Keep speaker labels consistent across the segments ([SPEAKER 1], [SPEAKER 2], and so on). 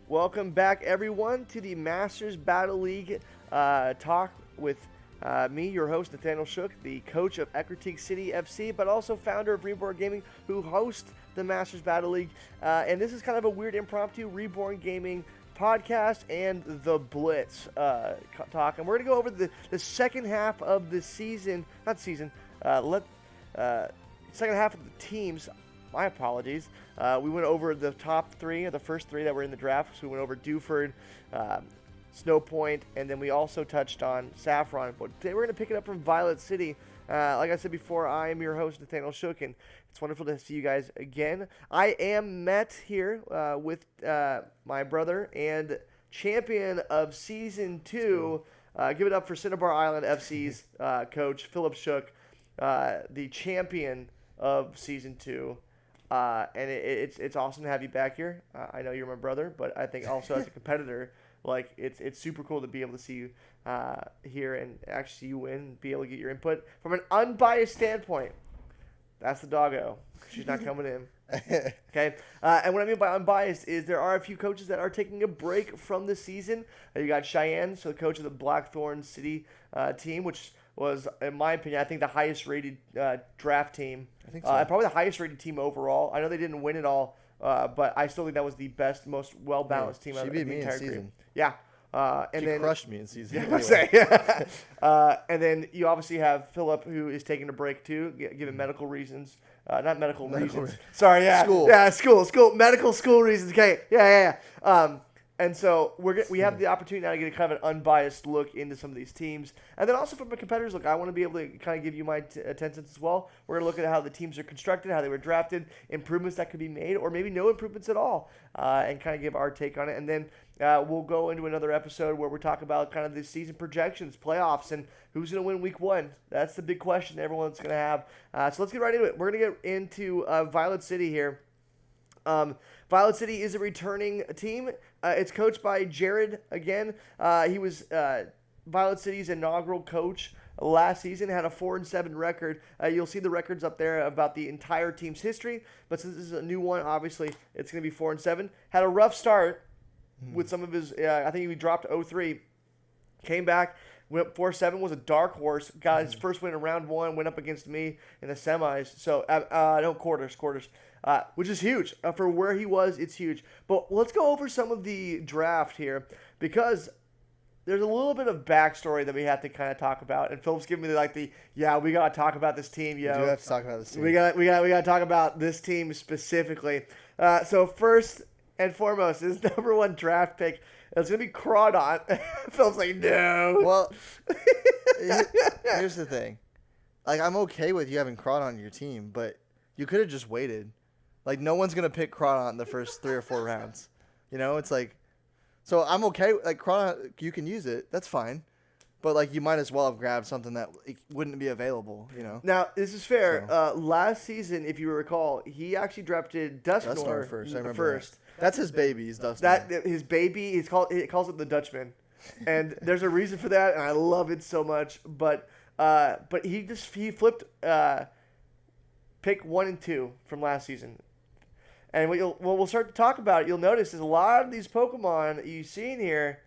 [SPEAKER 1] Welcome back, everyone, to the Masters Battle League talk with me, your host, Nathaniel Shook, the coach of Ecruteak City FC, but also founder of ReBorn Gaming, who hosts the Masters Battle League. And this is kind of a weird impromptu ReBorn Gaming podcast and the Blitz talk. And we're going to go over the second half of the season, second half of the teams. My apologies. We went over the top three, or the first three that were in the draft. So we went over Dewford, Snow Point, and then we also touched on Saffron. But today we're going to pick it up from Violet City. Like I said before, I am your host, Nathaniel Shook, and it's wonderful to see you guys again. I am met here with my brother and champion of Season 2. Give it up for Cinnabar Island FC's coach, Philip Shook, the champion of Season 2. And it's awesome to have you back here. I know you're my brother, but I think also as a competitor, like it's super cool to be able to see you here and actually see you win and be able to get your input from an unbiased standpoint. That's the doggo. She's not coming in. Okay. And what I mean by unbiased is there are a few coaches that are taking a break from the season. You got Cheyenne, so the coach of the Blackthorn City team, which was, in my opinion, I think the highest rated draft team.
[SPEAKER 2] I think so.
[SPEAKER 1] Probably the highest rated team overall. I know they didn't win it all, but I still think that was the best, most well-balanced team out of the entire group. Yeah. And
[SPEAKER 2] she crushed me in season.
[SPEAKER 1] Yeah, anyway. And then you obviously have Philip, who is taking a break too, given medical reasons. Not medical reasons. Sorry, yeah.
[SPEAKER 2] School.
[SPEAKER 1] Yeah, school. Medical school reasons. Okay. Yeah. And so we have the opportunity now to get a kind of an unbiased look into some of these teams. And then also from a competitor's look, I want to be able to kind of give you my 10 cents as well. We're going to look at how the teams are constructed, how they were drafted, improvements that could be made, or maybe no improvements at all, and kind of give our take on it. And then we'll go into another episode where we talk about kind of the season projections, playoffs, and who's going to win week one. That's the big question everyone's going to have. So let's get right into it. We're going to get into Violet City here. Violet City is a returning team. It's coached by Jared again. He was Violet City's inaugural coach last season, had a 4-7 record. You'll see the records up there about the entire team's history, but since this is a new one, obviously it's going to be 4-7. Had a rough start with some of his, I think he dropped 0-3, came back, went 4-7, was a dark horse, got his first win in round one, went up against me in the semis, so, quarters, which is huge. For where he was, it's huge. But let's go over some of the draft here, because there's a little bit of backstory that we have to kind of talk about, and Philip's giving me we got to talk about this team, yo.
[SPEAKER 2] We do have to talk about this team.
[SPEAKER 1] We got to talk about this team specifically. So first and foremost, his number one draft pick, it's going to be Crawdon. Philip's like, no.
[SPEAKER 2] Well, here's the thing. Like, I'm okay with you having Crawdon on your team, but you could have just waited. Like, no one's going to pick Crawdon in the first 3 or 4 rounds. You know, it's like, so I'm okay. Like, Crawdon, you can use it. That's fine. But, like, you might as well have grabbed something that wouldn't be available, you know?
[SPEAKER 1] Now, this is fair. So. Last season, if you recall, he actually drafted Dusknor first.
[SPEAKER 2] That's his baby, is Dusknor.
[SPEAKER 1] His baby, he calls it the Dutchman. And there's a reason for that, and I love it so much. But he flipped pick 1 and 2 from last season. And what we'll start to talk about, you'll notice is a lot of these Pokemon that you see in here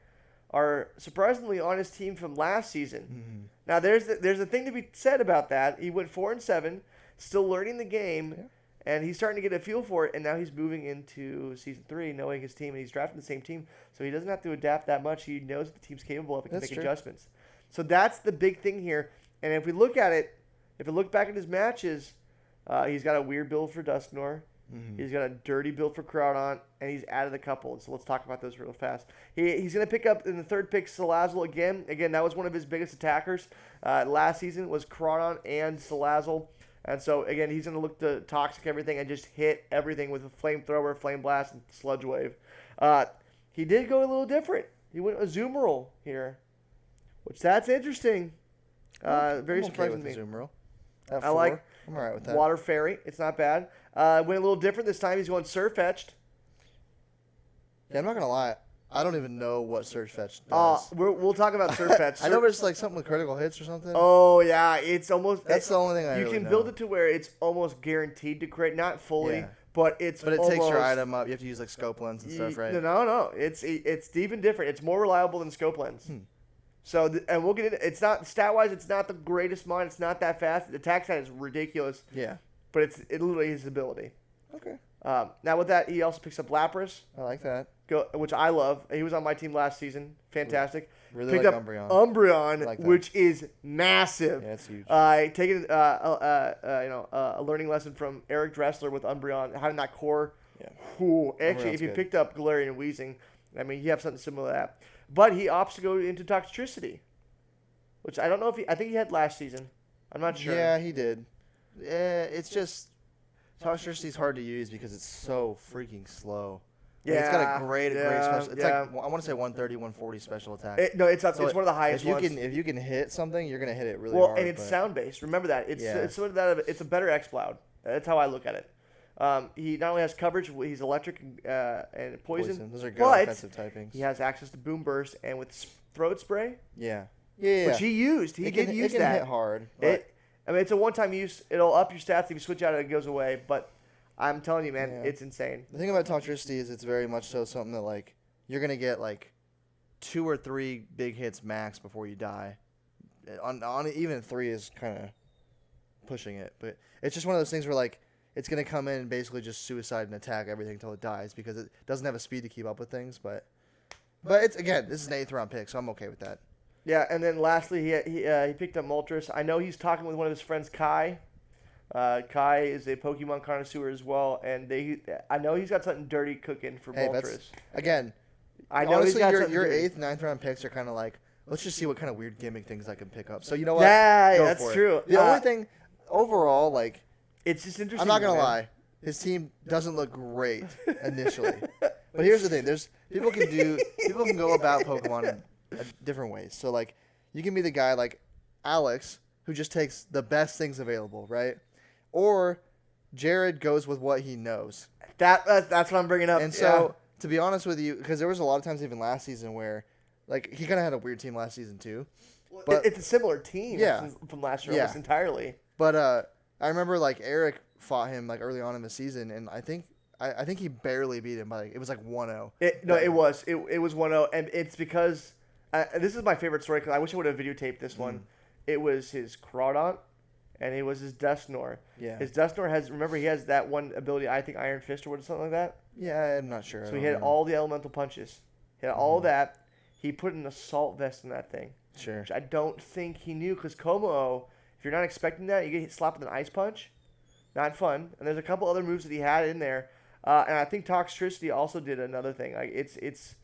[SPEAKER 1] are surprisingly on his team from last season. Mm-hmm. Now, there's a thing to be said about that. He went 4-7, still learning the game, and he's starting to get a feel for it, and now he's moving into Season 3, knowing his team, and he's drafting the same team, so he doesn't have to adapt that much. He knows what the team's capable of and can make adjustments. So that's the big thing here. And if we look at it, if we look back at his matches, he's got a weird build for Dusknor. Mm-hmm. He's got a dirty build for Crawdon, and he's added a couple. So let's talk about those real fast. He's going to pick up in the third pick Salazzle again. Again, that was one of his biggest attackers last season was Crawdon and Salazzle. And so, again, he's going to look to toxic everything and just hit everything with a flamethrower, flame blast, and sludge wave. He did go a little different. He went Azumarill here, which that's interesting. Very surprising to me.
[SPEAKER 2] Azumarill.
[SPEAKER 1] I like
[SPEAKER 2] I'm all right with that.
[SPEAKER 1] Water Fairy. It's not bad. Went a little different this time. He's going Surfetched.
[SPEAKER 2] Yeah, I'm not going to lie. I don't even know what Surfetched does.
[SPEAKER 1] We'll talk about Surfetched.
[SPEAKER 2] I know it's like something with critical hits or something.
[SPEAKER 1] Oh, yeah. It's almost...
[SPEAKER 2] That's the only thing I
[SPEAKER 1] You
[SPEAKER 2] really
[SPEAKER 1] can
[SPEAKER 2] know.
[SPEAKER 1] build it to where it's almost guaranteed to crit. Not fully, but it's
[SPEAKER 2] But it
[SPEAKER 1] almost,
[SPEAKER 2] takes your item up. You have to use like scope lens and stuff, right?
[SPEAKER 1] No. It's even different. It's more reliable than scope lens. So and we'll get into it's not stat wise. It's not the greatest mine. It's not that fast. The attack stat is ridiculous.
[SPEAKER 2] Yeah.
[SPEAKER 1] But it literally his ability.
[SPEAKER 2] Okay.
[SPEAKER 1] Now with that, he also picks up Lapras,
[SPEAKER 2] I like that.
[SPEAKER 1] which I love. He was on my team last season. Fantastic.
[SPEAKER 2] Really
[SPEAKER 1] Picked
[SPEAKER 2] like
[SPEAKER 1] up
[SPEAKER 2] Umbreon. Like
[SPEAKER 1] which is massive.
[SPEAKER 2] Yeah, it's huge.
[SPEAKER 1] Taking a learning lesson from Eric Dressler with Umbreon, having that core.
[SPEAKER 2] Yeah.
[SPEAKER 1] Ooh, actually,
[SPEAKER 2] Umbreon's
[SPEAKER 1] if you
[SPEAKER 2] good.
[SPEAKER 1] picked up Galarian and Weezing, I mean, you have something similar to that. But he opts to go into Toxtricity, which I don't know if I think he had last season. I'm not sure.
[SPEAKER 2] Yeah, he did. It's just Toxtricity's hard to use because it's so freaking slow.
[SPEAKER 1] Yeah,
[SPEAKER 2] It's got a great special. It's
[SPEAKER 1] yeah.
[SPEAKER 2] like I want to say 130, 140 special attack.
[SPEAKER 1] It's
[SPEAKER 2] So
[SPEAKER 1] one of the highest ones.
[SPEAKER 2] If you can hit something, you're gonna hit it really
[SPEAKER 1] Well,
[SPEAKER 2] hard.
[SPEAKER 1] and it's sound based. Remember that. It's
[SPEAKER 2] Yeah.
[SPEAKER 1] it's sort of that. It's a better X-Cloud. That's how I look at it. He not only has coverage, he's electric and poison.
[SPEAKER 2] Those are good
[SPEAKER 1] but
[SPEAKER 2] offensive typings.
[SPEAKER 1] he has access to Boom Burst and with Throat Spray,
[SPEAKER 2] Yeah.
[SPEAKER 1] which he used. He did use
[SPEAKER 2] it can
[SPEAKER 1] that.
[SPEAKER 2] hit hard. But
[SPEAKER 1] It's a one-time use. It'll up your stats if you switch out. It goes away. But I'm telling you, man,
[SPEAKER 2] Yeah.
[SPEAKER 1] it's insane.
[SPEAKER 2] the thing about Toxtricity is it's very much so something that like you're gonna get like 2 or 3 big hits max before you die. On even 3 is kind of pushing it, but it's just one of those things where like it's gonna come in and basically just suicide and attack everything until it dies because it doesn't have a speed to keep up with things. But it's again, this is an 8th round pick, so I'm okay with that.
[SPEAKER 1] Yeah, and then lastly, he picked up Moltres. I know he's talking with one of his friends, Kai. Kai is a Pokemon connoisseur as well, and I know he's got something dirty cooking for Moltres.
[SPEAKER 2] Again,
[SPEAKER 1] I know
[SPEAKER 2] honestly,
[SPEAKER 1] he's got
[SPEAKER 2] your
[SPEAKER 1] something dirty.
[SPEAKER 2] 8th, 9th round picks are kind of like, let's just see what kind of weird gimmick things I can pick up. So you know what?
[SPEAKER 1] Yeah,
[SPEAKER 2] Go
[SPEAKER 1] that's
[SPEAKER 2] for it.
[SPEAKER 1] true.
[SPEAKER 2] The only thing overall, like,
[SPEAKER 1] It's just interesting.
[SPEAKER 2] I'm not gonna
[SPEAKER 1] man.
[SPEAKER 2] lie, his team doesn't look great initially. But here's the thing: people can go about Pokemon in different ways. So like, you can be the guy like Alex who just takes the best things available, right? Or Jared goes with what he knows.
[SPEAKER 1] That's what I'm bringing up.
[SPEAKER 2] And so, to be honest with you, because there was a lot of times even last season where, like, he kind of had a weird team last season too. But
[SPEAKER 1] it's a similar team
[SPEAKER 2] Yeah.
[SPEAKER 1] from last year
[SPEAKER 2] Yeah.
[SPEAKER 1] almost entirely.
[SPEAKER 2] But I remember like Eric fought him like early on in the season, and I think he barely beat him by like, it was like 1-0.
[SPEAKER 1] It was 1-0, and it's because this is my favorite story because I wish I would have videotaped this one. It was his Crawdont, and it was his Dusknoir.
[SPEAKER 2] Yeah.
[SPEAKER 1] His Dusknoir he has that one ability, I think Iron Fist or something like that.
[SPEAKER 2] Yeah, I'm not sure.
[SPEAKER 1] So he had all the elemental punches. He had all that. He put an assault vest in that thing,
[SPEAKER 2] Sure.
[SPEAKER 1] which I don't think he knew because Como, if you're not expecting that, you get slapped with an ice punch. Not fun. And there's a couple other moves that he had in there. And I think Toxtricity also did another thing. Like it's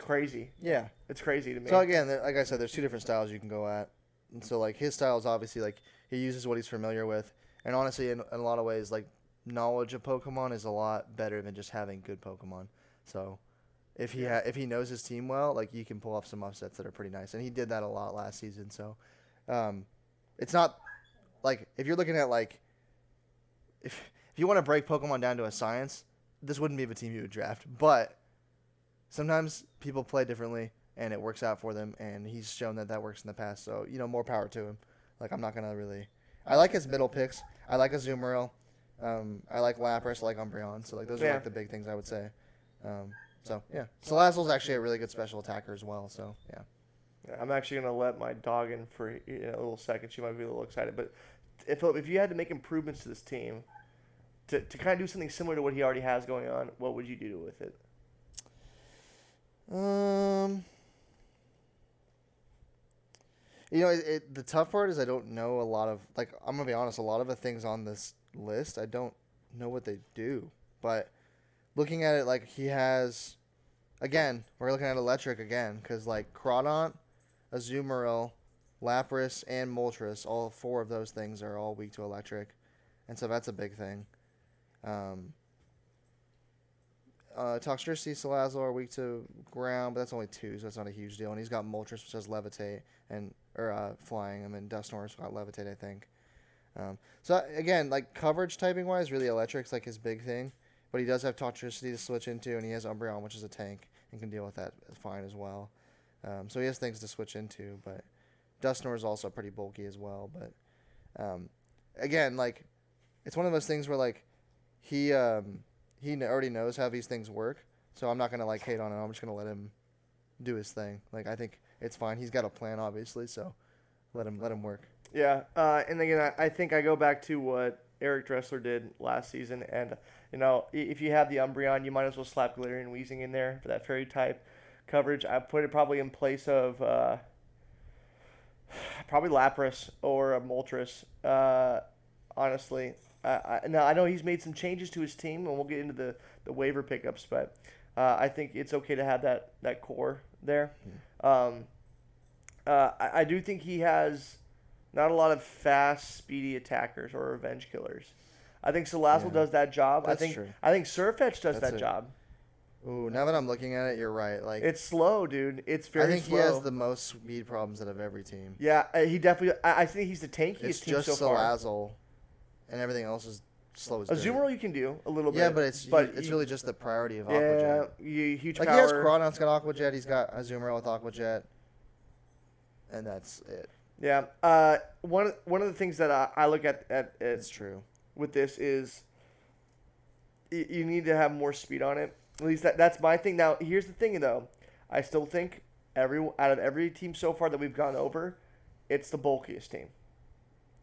[SPEAKER 1] crazy.
[SPEAKER 2] Yeah.
[SPEAKER 1] It's crazy to me.
[SPEAKER 2] So again, like I said, there's 2 different styles you can go at. And so like his style is obviously like he uses what he's familiar with. And honestly, in a lot of ways, like knowledge of Pokemon is a lot better than just having good Pokemon. So if he knows his team well, like you can pull off some upsets that are pretty nice. And he did that a lot last season. So it's not like if you're looking at like if you want to break Pokemon down to a science, this wouldn't be the team you would draft. But sometimes people play differently, and it works out for them, and he's shown that works in the past. So, more power to him. Like, I'm not going to really... I like his middle picks. I like Azumarill. I like Lapras. I like Umbreon. So, like, those are, like, the big things I would say. So, yeah. Salazzle's actually a really good special attacker as well, so, yeah.
[SPEAKER 1] I'm actually going to let my dog in for a little second. She might be a little excited. But if you had to make improvements to this team, to kind of do something similar to what he already has going on, what would you do with it?
[SPEAKER 2] The tough part is I don't know a lot of, like, I'm going to be honest, a lot of the things on this list, I don't know what they do. But looking at it, like, he has, again, we're looking at electric again, because, like, Crawdont, Azumarill, Lapras, and Moltres, all 4 of those things are all weak to electric. And so that's a big thing. Toxtricity, Salazzle are weak to ground, but that's only 2, so that's not a huge deal. And he's got Moltres, which has Levitate, or Flying, and then Dusknoir's got Levitate, I think. So, again, like, coverage typing-wise, really Electric's, like, his big thing. But he does have Toxtricity to switch into, and he has Umbreon, which is a tank, and can deal with that fine as well. So he has things to switch into, but Dusknoir is also pretty bulky as well. But, again, like, it's one of those things where like he already knows how these things work, so I'm not gonna like hate on him. I'm just gonna let him do his thing. Like I think it's fine. He's got a plan, obviously, so let him work.
[SPEAKER 1] Yeah, and again, I think I go back to what Eric Dressler did last season, and if you have the Umbreon, you might as well slap Galarian Weezing in there for that fairy type coverage. I put it probably in place of probably Lapras or Moltres. Honestly, now I know he's made some changes to his team, and we'll get into the waiver pickups, but I think it's okay to have that core there. I do think he has not a lot of fast, speedy attackers or revenge killers. I think Salazzle does that job.
[SPEAKER 2] That's true.
[SPEAKER 1] I think Surfetch does that job.
[SPEAKER 2] Ooh, now that I'm looking at it, you're right. Like
[SPEAKER 1] it's slow, dude. It's very slow.
[SPEAKER 2] I think he has the most speed problems out of every team.
[SPEAKER 1] Yeah, he definitely. I think he's the tankiest
[SPEAKER 2] it's
[SPEAKER 1] team
[SPEAKER 2] just
[SPEAKER 1] so far.
[SPEAKER 2] Salazzle, and everything else is slow as dirt.
[SPEAKER 1] Azumarill you can do a little bit.
[SPEAKER 2] Yeah, but it's really just the priority of Aqua Jet.
[SPEAKER 1] Huge
[SPEAKER 2] like
[SPEAKER 1] power.
[SPEAKER 2] he has Crawdon's got Aqua Jet. He's got Azumarill with Aqua Jet, and that's it.
[SPEAKER 1] Yeah. One of the things that I look at
[SPEAKER 2] it's true
[SPEAKER 1] with this is you need to have more speed on it. At least that's my thing. Now, here's the thing, though. I still think out of every team so far that we've gone over, it's the bulkiest team.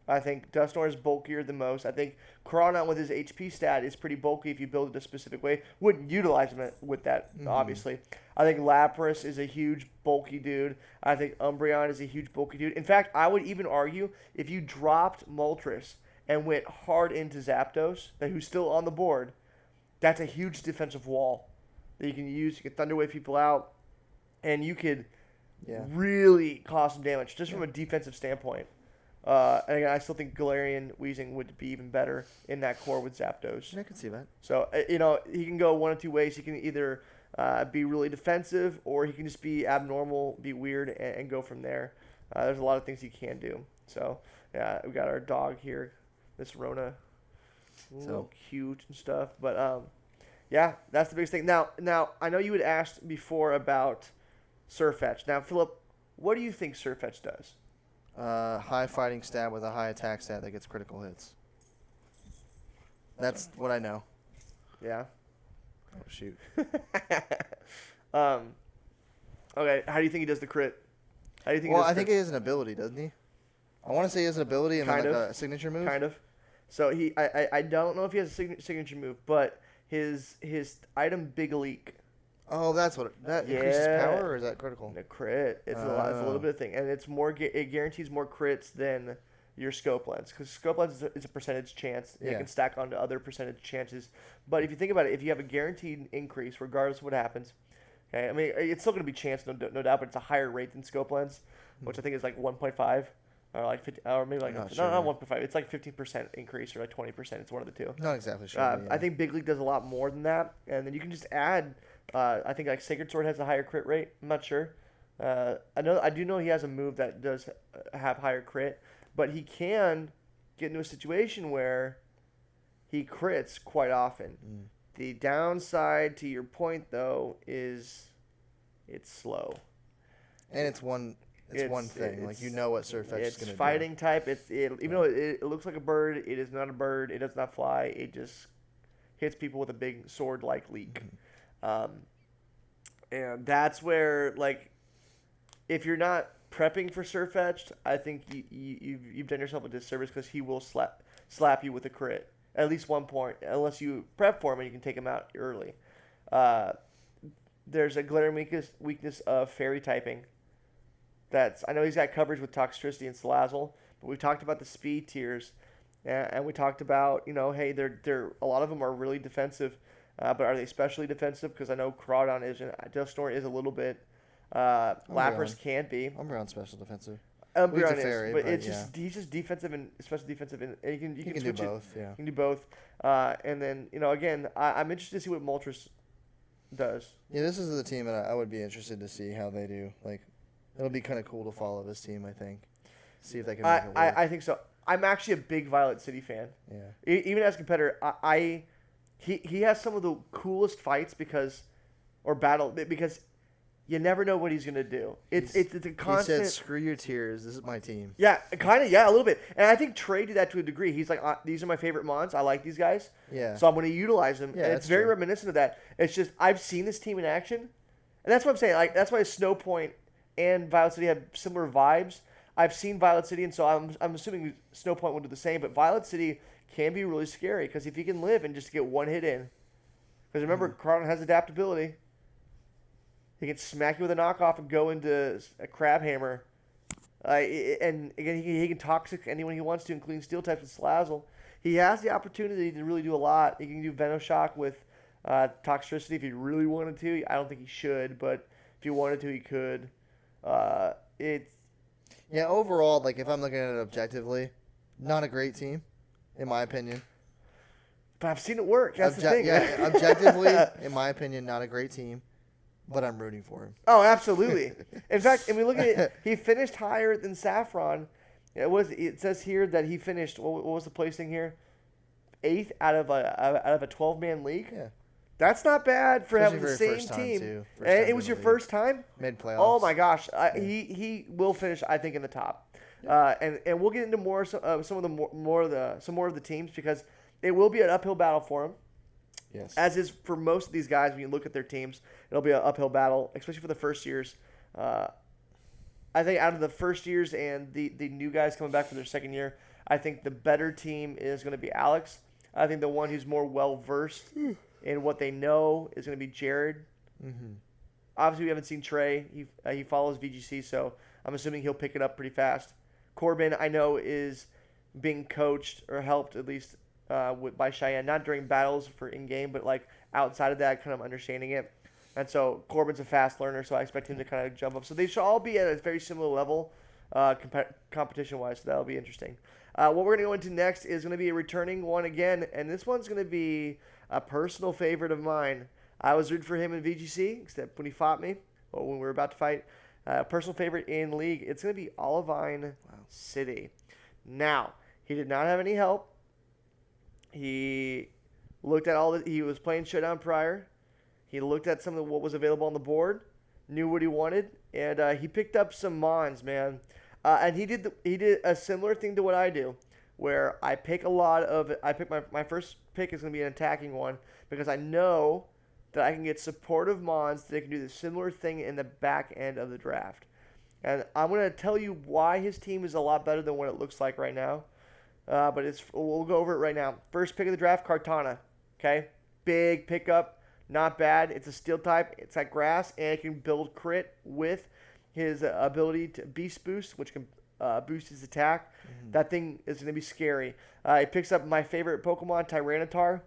[SPEAKER 1] I think Dusknoir is bulkier than most. I think Crawdon with his HP stat is pretty bulky if you build it a specific way. Wouldn't utilize him with that, obviously. I think Lapras is a huge bulky dude. I think Umbreon is a huge bulky dude. In fact, I would even argue if you dropped Moltres and went hard into Zapdos, who's still on the board, that's a huge defensive wall that you can use. You can Thunder Wave people out, and you could really cause some damage just from a defensive standpoint. And again, I still think Galarian Weezing would be even better in that core with Zapdos.
[SPEAKER 2] Yeah, I can see that.
[SPEAKER 1] So, he can go one of two ways. He can either be really defensive, or he can just be abnormal, be weird, and go from there. There's a lot of things he can do. So, yeah, we got our dog here, Miss Rona. So cute and stuff. But, yeah, that's the biggest thing. Now, I know you had asked before about Surfetch. Now, Philip, what do you think Surfetch does?
[SPEAKER 2] High fighting stat with a high attack stat that gets critical hits. That's what I know.
[SPEAKER 1] Yeah.
[SPEAKER 2] Oh, shoot.
[SPEAKER 1] Okay, how do you think he does the crit? How do you think?
[SPEAKER 2] Well, I think he has an ability, doesn't he? I want to say he has an ability and then like a signature move.
[SPEAKER 1] Kind of. So I don't know if he has a signature move, but his item Big Leak.
[SPEAKER 2] Oh, that's what that increases power, or is that critical?
[SPEAKER 1] The crit. It's a little bit of thing, and it's more. It guarantees more crits than your scope lens, because scope lens is a percentage chance. It can stack onto other percentage chances. But if you think about it, if you have a guaranteed increase, regardless of what happens, okay, I mean it's still going to be chance, no doubt, but it's a higher rate than scope lens, which I think is like 1.5. Or like 50, or maybe like not 1.5. It's like 15% increase or like 20%. It's one of the two.
[SPEAKER 2] Not exactly sure.
[SPEAKER 1] I think Big League does a lot more than that, and then you can just add. I think like Sacred Sword has a higher crit rate. I'm not sure. I do know he has a move that does have higher crit, but he can get into a situation where he crits quite often. The downside, to your point though, is it's slow.
[SPEAKER 2] And it's one thing. Like, you know what Surfetch is going to do.
[SPEAKER 1] It's fighting type. Even though it looks like a bird, it is not a bird. It does not fly. It just hits people with a big sword-like leak. And that's where, like, if you're not prepping for Surfetched, I think you've done yourself a disservice, because he will slap you with a crit at least 1 point, unless you prep for him and you can take him out early. There's a glaring weakness of fairy typing. I know he's got coverage with Toxtricity and Salazzle, but we talked about the speed tiers, and we talked about, hey, they're a lot of them are really defensive, but are they especially defensive? Because I know Crawdon isn't. Dusknoir is a little bit. Lapras can be.
[SPEAKER 2] Umbreon special defensive.
[SPEAKER 1] Umbreon is, but it's just he's just defensive and special defensive, and you can switch
[SPEAKER 2] do both. Yeah,
[SPEAKER 1] you can do both. And then again, I'm interested to see what Moltres does.
[SPEAKER 2] Yeah, this is the team that I would be interested to see how they do. Like, it'll be kind of cool to follow this team, I think. See if they can make it work.
[SPEAKER 1] I think so. I'm actually a big Violet City fan. Yeah. Even as a competitor, he has some of the coolest fights because you never know what he's going to do. It's a constant.
[SPEAKER 2] He said, "Screw your tears. This is my team."
[SPEAKER 1] Yeah, kind of. Yeah, a little bit. And I think Trey did that to a degree. He's like, these are my favorite Mons. I like these guys.
[SPEAKER 2] Yeah.
[SPEAKER 1] So I'm going to utilize them.
[SPEAKER 2] Yeah,
[SPEAKER 1] and it's very
[SPEAKER 2] true.
[SPEAKER 1] reminiscent of that. It's just I've seen this team in action, and that's what I'm saying. Like that's why Snow Point and Violet City have similar vibes. I've seen Violet City, and so I'm assuming Snow Point will do the same. But Violet City can be really scary because if he can live and just get one hit in, because remember, Crawdon has adaptability. He can smack you with a knockoff and go into a crab hammer. And again, he can toxic anyone he wants to, including steel types and Slazzle. He has the opportunity to really do a lot. He can do Venoshock with toxicity if he really wanted to. I don't think he should, but if he wanted to, he could.
[SPEAKER 2] Yeah, overall, like if I'm looking at it objectively, not a great team, in my opinion.
[SPEAKER 1] But I've seen it work. That's the thing.
[SPEAKER 2] Yeah, objectively, in my opinion, not a great team. But I'm rooting for him.
[SPEAKER 1] Oh, absolutely. In fact, if we look at it, he finished higher than Saffron. It says here that he finished. What was the placing here? 8th out of a 12-man league.
[SPEAKER 2] Yeah,
[SPEAKER 1] that's not bad for having the
[SPEAKER 2] especially
[SPEAKER 1] same
[SPEAKER 2] for your
[SPEAKER 1] team.
[SPEAKER 2] first time, too.
[SPEAKER 1] And it was your first time.
[SPEAKER 2] Mid playoffs.
[SPEAKER 1] Oh my gosh, he will finish. I think in the top. And we'll get into some more of the teams because it will be an uphill battle for him.
[SPEAKER 2] Yes.
[SPEAKER 1] As is for most of these guys, when you look at their teams, it'll be an uphill battle, especially for the first years. I think out of the first years and the new guys coming back for their second year, I think the better team is going to be Alex. I think the one who's more well-versed in what they know is going to be Jared.
[SPEAKER 2] Mm-hmm.
[SPEAKER 1] Obviously, we haven't seen Trey. He follows VGC, so I'm assuming he'll pick it up pretty fast. Corbin, I know, is being coached or helped at least by Cheyenne, not during battles for in-game, but like outside of that, kind of understanding it. And so Corbin's a fast learner, so I expect him to kind of jump up. So they should all be at a very similar level competition-wise, so that'll be interesting. What we're going to go into next is going to be a returning one again, and this one's going to be a personal favorite of mine. I was rooting for him in VGC, except when he fought me, or when we were about to fight. Personal favorite in League, it's going to be Olivine City. Now, he did not have any help. He looked at he was playing Showdown prior. He looked at some of what was available on the board, knew what he wanted, and he picked up some Mons, man. And he did a similar thing to what I do, where I pick my first pick is going to be an attacking one because I know that I can get supportive Mons that can do the similar thing in the back end of the draft. And I'm going to tell you why his team is a lot better than what it looks like right now. But we'll go over it right now. First pick of the draft, Kartana. Okay? Big pickup. Not bad. It's a steel type. It's at grass, and it can build crit with his ability to Beast Boost, which can boost his attack. Mm-hmm. That thing is going to be scary. He picks up my favorite Pokemon, Tyranitar.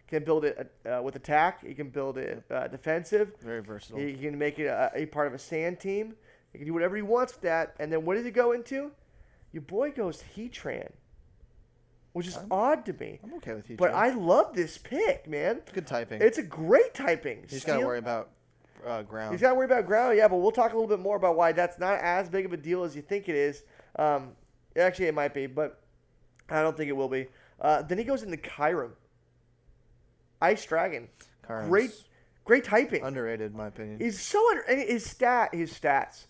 [SPEAKER 1] Can build it with attack. He can build it defensive.
[SPEAKER 2] Very versatile.
[SPEAKER 1] He can make it a part of a sand team. He can do whatever he wants with that. And then what does he go into? Your boy goes Heatran, which is odd to me.
[SPEAKER 2] I'm okay with Heatran.
[SPEAKER 1] But I love this pick, man.
[SPEAKER 2] Good typing.
[SPEAKER 1] It's a great typing.
[SPEAKER 2] He's got to worry about ground.
[SPEAKER 1] He's got to worry about ground, yeah, but we'll talk a little bit more about why that's not as big of a deal as you think it is. Actually, it might be, but I don't think it will be. Then he goes into Kyurem. Ice Dragon.
[SPEAKER 2] Kyurem's
[SPEAKER 1] Great typing.
[SPEAKER 2] Underrated, in my opinion.
[SPEAKER 1] He's so and his stats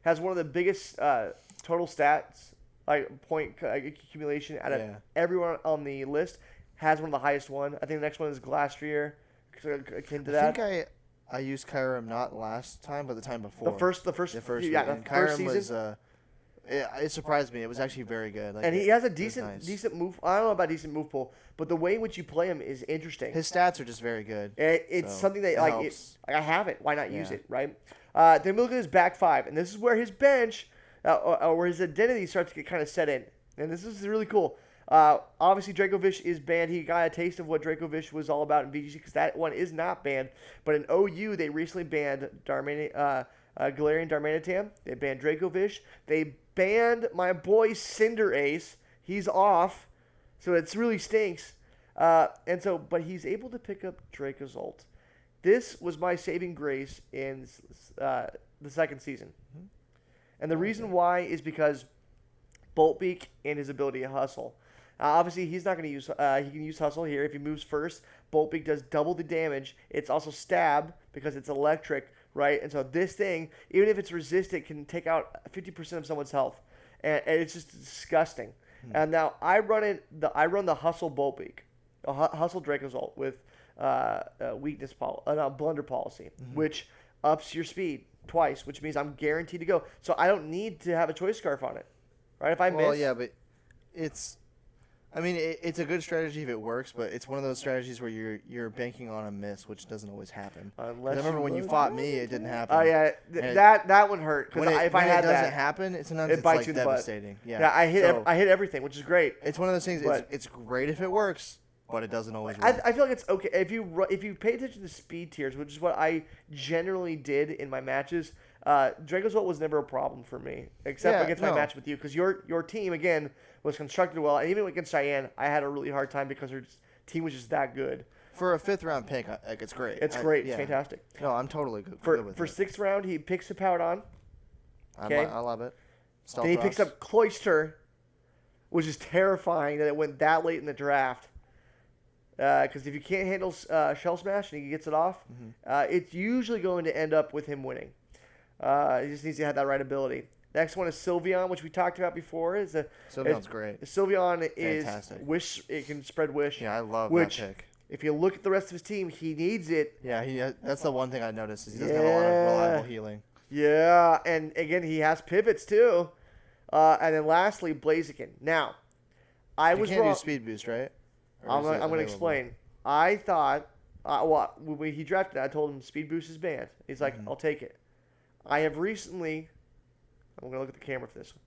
[SPEAKER 1] has one of the biggest total stats, like point accumulation out of everyone on the list. Has one of the highest one. I think the next one is Glastrier. Akin to that.
[SPEAKER 2] I think I used Kyurem not last time, but the time before.
[SPEAKER 1] The first
[SPEAKER 2] Kyurem
[SPEAKER 1] season.
[SPEAKER 2] Was it surprised me. It was actually very good.
[SPEAKER 1] And he has a decent move. I don't know about decent move pool, but the way in which you play him is interesting.
[SPEAKER 2] His stats are just very good.
[SPEAKER 1] It's something that I have it. Why not use it, right? Then we look at his back five, and this is where his bench, where his identity starts to get kind of set in, and this is really cool. Obviously, Dracovish is banned. He got a taste of what Dracovish was all about in VGC because that one is not banned. But in OU, they recently banned Galarian Darmanitan. They banned Dracovish. They banned my boy Cinderace. He's off, so it really stinks. But he's able to pick up Dracozolt. This was my saving grace in the second season. Mm-hmm. And the reason why is because Boltbeak and his ability to hustle. Obviously, he's not going to use. He can use hustle here if he moves first. Boltbeak does double the damage. It's also stab because it's electric right? And so this thing, even if it's resistant, can take out 50% of someone's health, and it's just disgusting. And now I run the Hustle Bolt Beak, Hustle Dracozolt with blunder policy, which ups your speed twice, which means I'm guaranteed to go. So I don't need to have a choice scarf on it, right? If I miss,
[SPEAKER 2] well, yeah, but it's a good strategy if it works, but it's one of those strategies where you're banking on a miss, which doesn't always happen.
[SPEAKER 1] Unless
[SPEAKER 2] I remember when you fought me, it didn't happen.
[SPEAKER 1] Oh yeah, that one hurt because if I had
[SPEAKER 2] that,
[SPEAKER 1] doesn't
[SPEAKER 2] happen, it's sometimes
[SPEAKER 1] it bites
[SPEAKER 2] like
[SPEAKER 1] you in the butt.
[SPEAKER 2] devastating.
[SPEAKER 1] Yeah, I hit everything, which is great.
[SPEAKER 2] It's one of those things. It's great if it works, but it doesn't always work.
[SPEAKER 1] I feel like it's okay if you pay attention to speed tiers, which is what I generally did in my matches. Dracozolt was never a problem for me, except against my match with you, because your team again was constructed well, and even against Cheyenne, I had a really hard time because her team was just that good.
[SPEAKER 2] For a 5th round pick, like it's great.
[SPEAKER 1] It's great. It's fantastic.
[SPEAKER 2] No, I'm totally good with it.
[SPEAKER 1] For 6th round, he picks Hippowdon.
[SPEAKER 2] Okay. I love it.
[SPEAKER 1] Stealth then he picks up Cloyster, which is terrifying that it went that late in the draft. Because if you can't handle Shell Smash and he gets it off, it's usually going to end up with him winning. He just needs to have that right ability. Next one is Sylveon, which we talked about before.
[SPEAKER 2] Sylveon's great.
[SPEAKER 1] Sylveon
[SPEAKER 2] fantastic.
[SPEAKER 1] Is Wish. It can spread Wish.
[SPEAKER 2] Yeah, I love that pick.
[SPEAKER 1] If you look at the rest of his team, he needs it.
[SPEAKER 2] Yeah, that's the one thing I noticed is he doesn't have a lot of reliable healing.
[SPEAKER 1] Yeah, and again, he has pivots too. And then lastly, Blaziken. Now, I was wrong.
[SPEAKER 2] You can't do speed boost, right?
[SPEAKER 1] I'm going to explain. I thought, when he drafted it, I told him speed boost is banned. He's like, I'll take it. I have recently, I'm going to look at the camera for this one.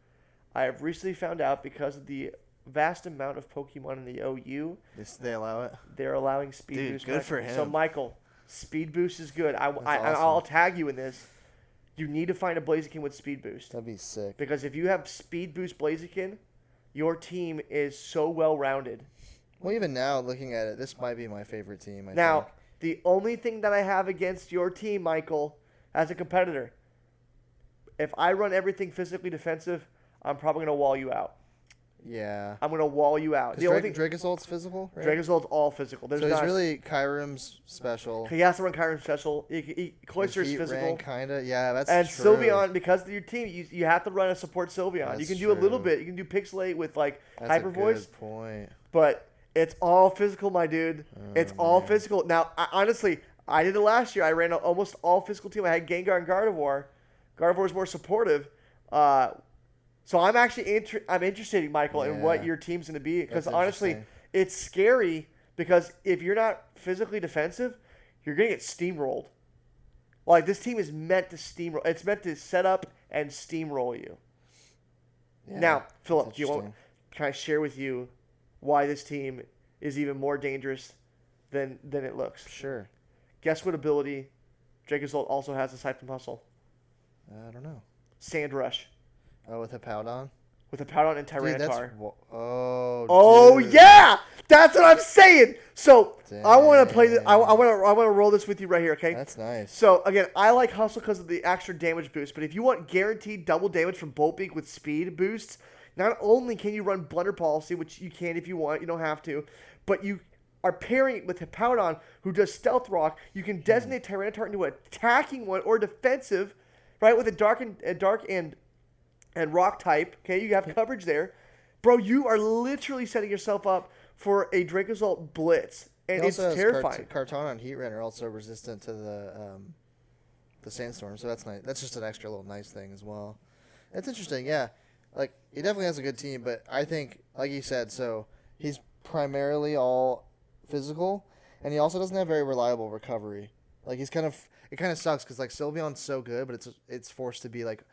[SPEAKER 1] I have recently found out because of the vast amount of Pokemon in the OU.
[SPEAKER 2] They allow it?
[SPEAKER 1] They're allowing speed boost.
[SPEAKER 2] Good for him.
[SPEAKER 1] So, Michael, speed boost is good. I'll tag you in this. You need to find a Blaziken with speed boost.
[SPEAKER 2] That'd be sick.
[SPEAKER 1] Because if you have speed boost Blaziken, your team is so well-rounded.
[SPEAKER 2] Well, even now, looking at it, this might be my favorite team, I
[SPEAKER 1] Now,
[SPEAKER 2] think.
[SPEAKER 1] the only thing that I have against your team, Michael, as a competitor, if I run everything physically defensive, I'm probably going to wall you out.
[SPEAKER 2] Yeah.
[SPEAKER 1] I'm going to wall you out. The only thing,
[SPEAKER 2] Dracozolt's physical, right?
[SPEAKER 1] Dracozolt's all physical.
[SPEAKER 2] So he's really Kyurem's special.
[SPEAKER 1] He has to run Kyurem special. Cloyster's physical.
[SPEAKER 2] Kind of. Yeah, that's
[SPEAKER 1] and
[SPEAKER 2] true. And
[SPEAKER 1] Sylveon, because of your team, you have to run a support Sylveon.
[SPEAKER 2] That's
[SPEAKER 1] you can do
[SPEAKER 2] true.
[SPEAKER 1] a little bit. You can do Pixelate with Hyper Voice.
[SPEAKER 2] That's a good point.
[SPEAKER 1] But it's all physical, my dude. It's all physical. Now, honestly, I did it last year. I ran almost all physical team. I had Gengar and Gardevoir. Gardevoir is more supportive. So I'm actually I'm interested, Michael, in what your team's going to be. Because honestly, it's scary because if you're not physically defensive, you're going to get steamrolled. Like, this team is meant to steamroll. It's meant to set up and steamroll you. Yeah, now, Philip, can I share with you why this team is even more dangerous than it looks?
[SPEAKER 2] Sure.
[SPEAKER 1] Guess what ability Dracozolt also has aside from Hustle?
[SPEAKER 2] I don't know.
[SPEAKER 1] Sand Rush.
[SPEAKER 2] Oh, with Hippowdon?
[SPEAKER 1] With Hippowdon and Tyranitar.
[SPEAKER 2] Dude.
[SPEAKER 1] Yeah! That's what I'm saying! So,
[SPEAKER 2] Dang.
[SPEAKER 1] I want to play this. I want to roll this with you right here, okay?
[SPEAKER 2] That's nice.
[SPEAKER 1] So, again, I like Hustle because of the extra damage boost, but if you want guaranteed double damage from Bolt Beak with speed boosts, not only can you run Blunder Policy, which you can if you want, you don't have to, but you are pairing it with Hippowdon, who does Stealth Rock. You can designate Tyranitar into an attacking one or defensive, right, with a dark and rock type. Okay, you have coverage there. Bro, you are literally setting yourself up for a Dracozolt Blitz, and it's terrifying.
[SPEAKER 2] Kartana and Heatran are also resistant to the Sandstorm, so that's nice. That's just an extra little nice thing as well. It's interesting, yeah. Like, he definitely has a good team, but I think, like you said, so he's primarily all physical, and he also doesn't have very reliable recovery. Like, it kind of sucks because, like, Sylveon's so good, but it's forced to be, like,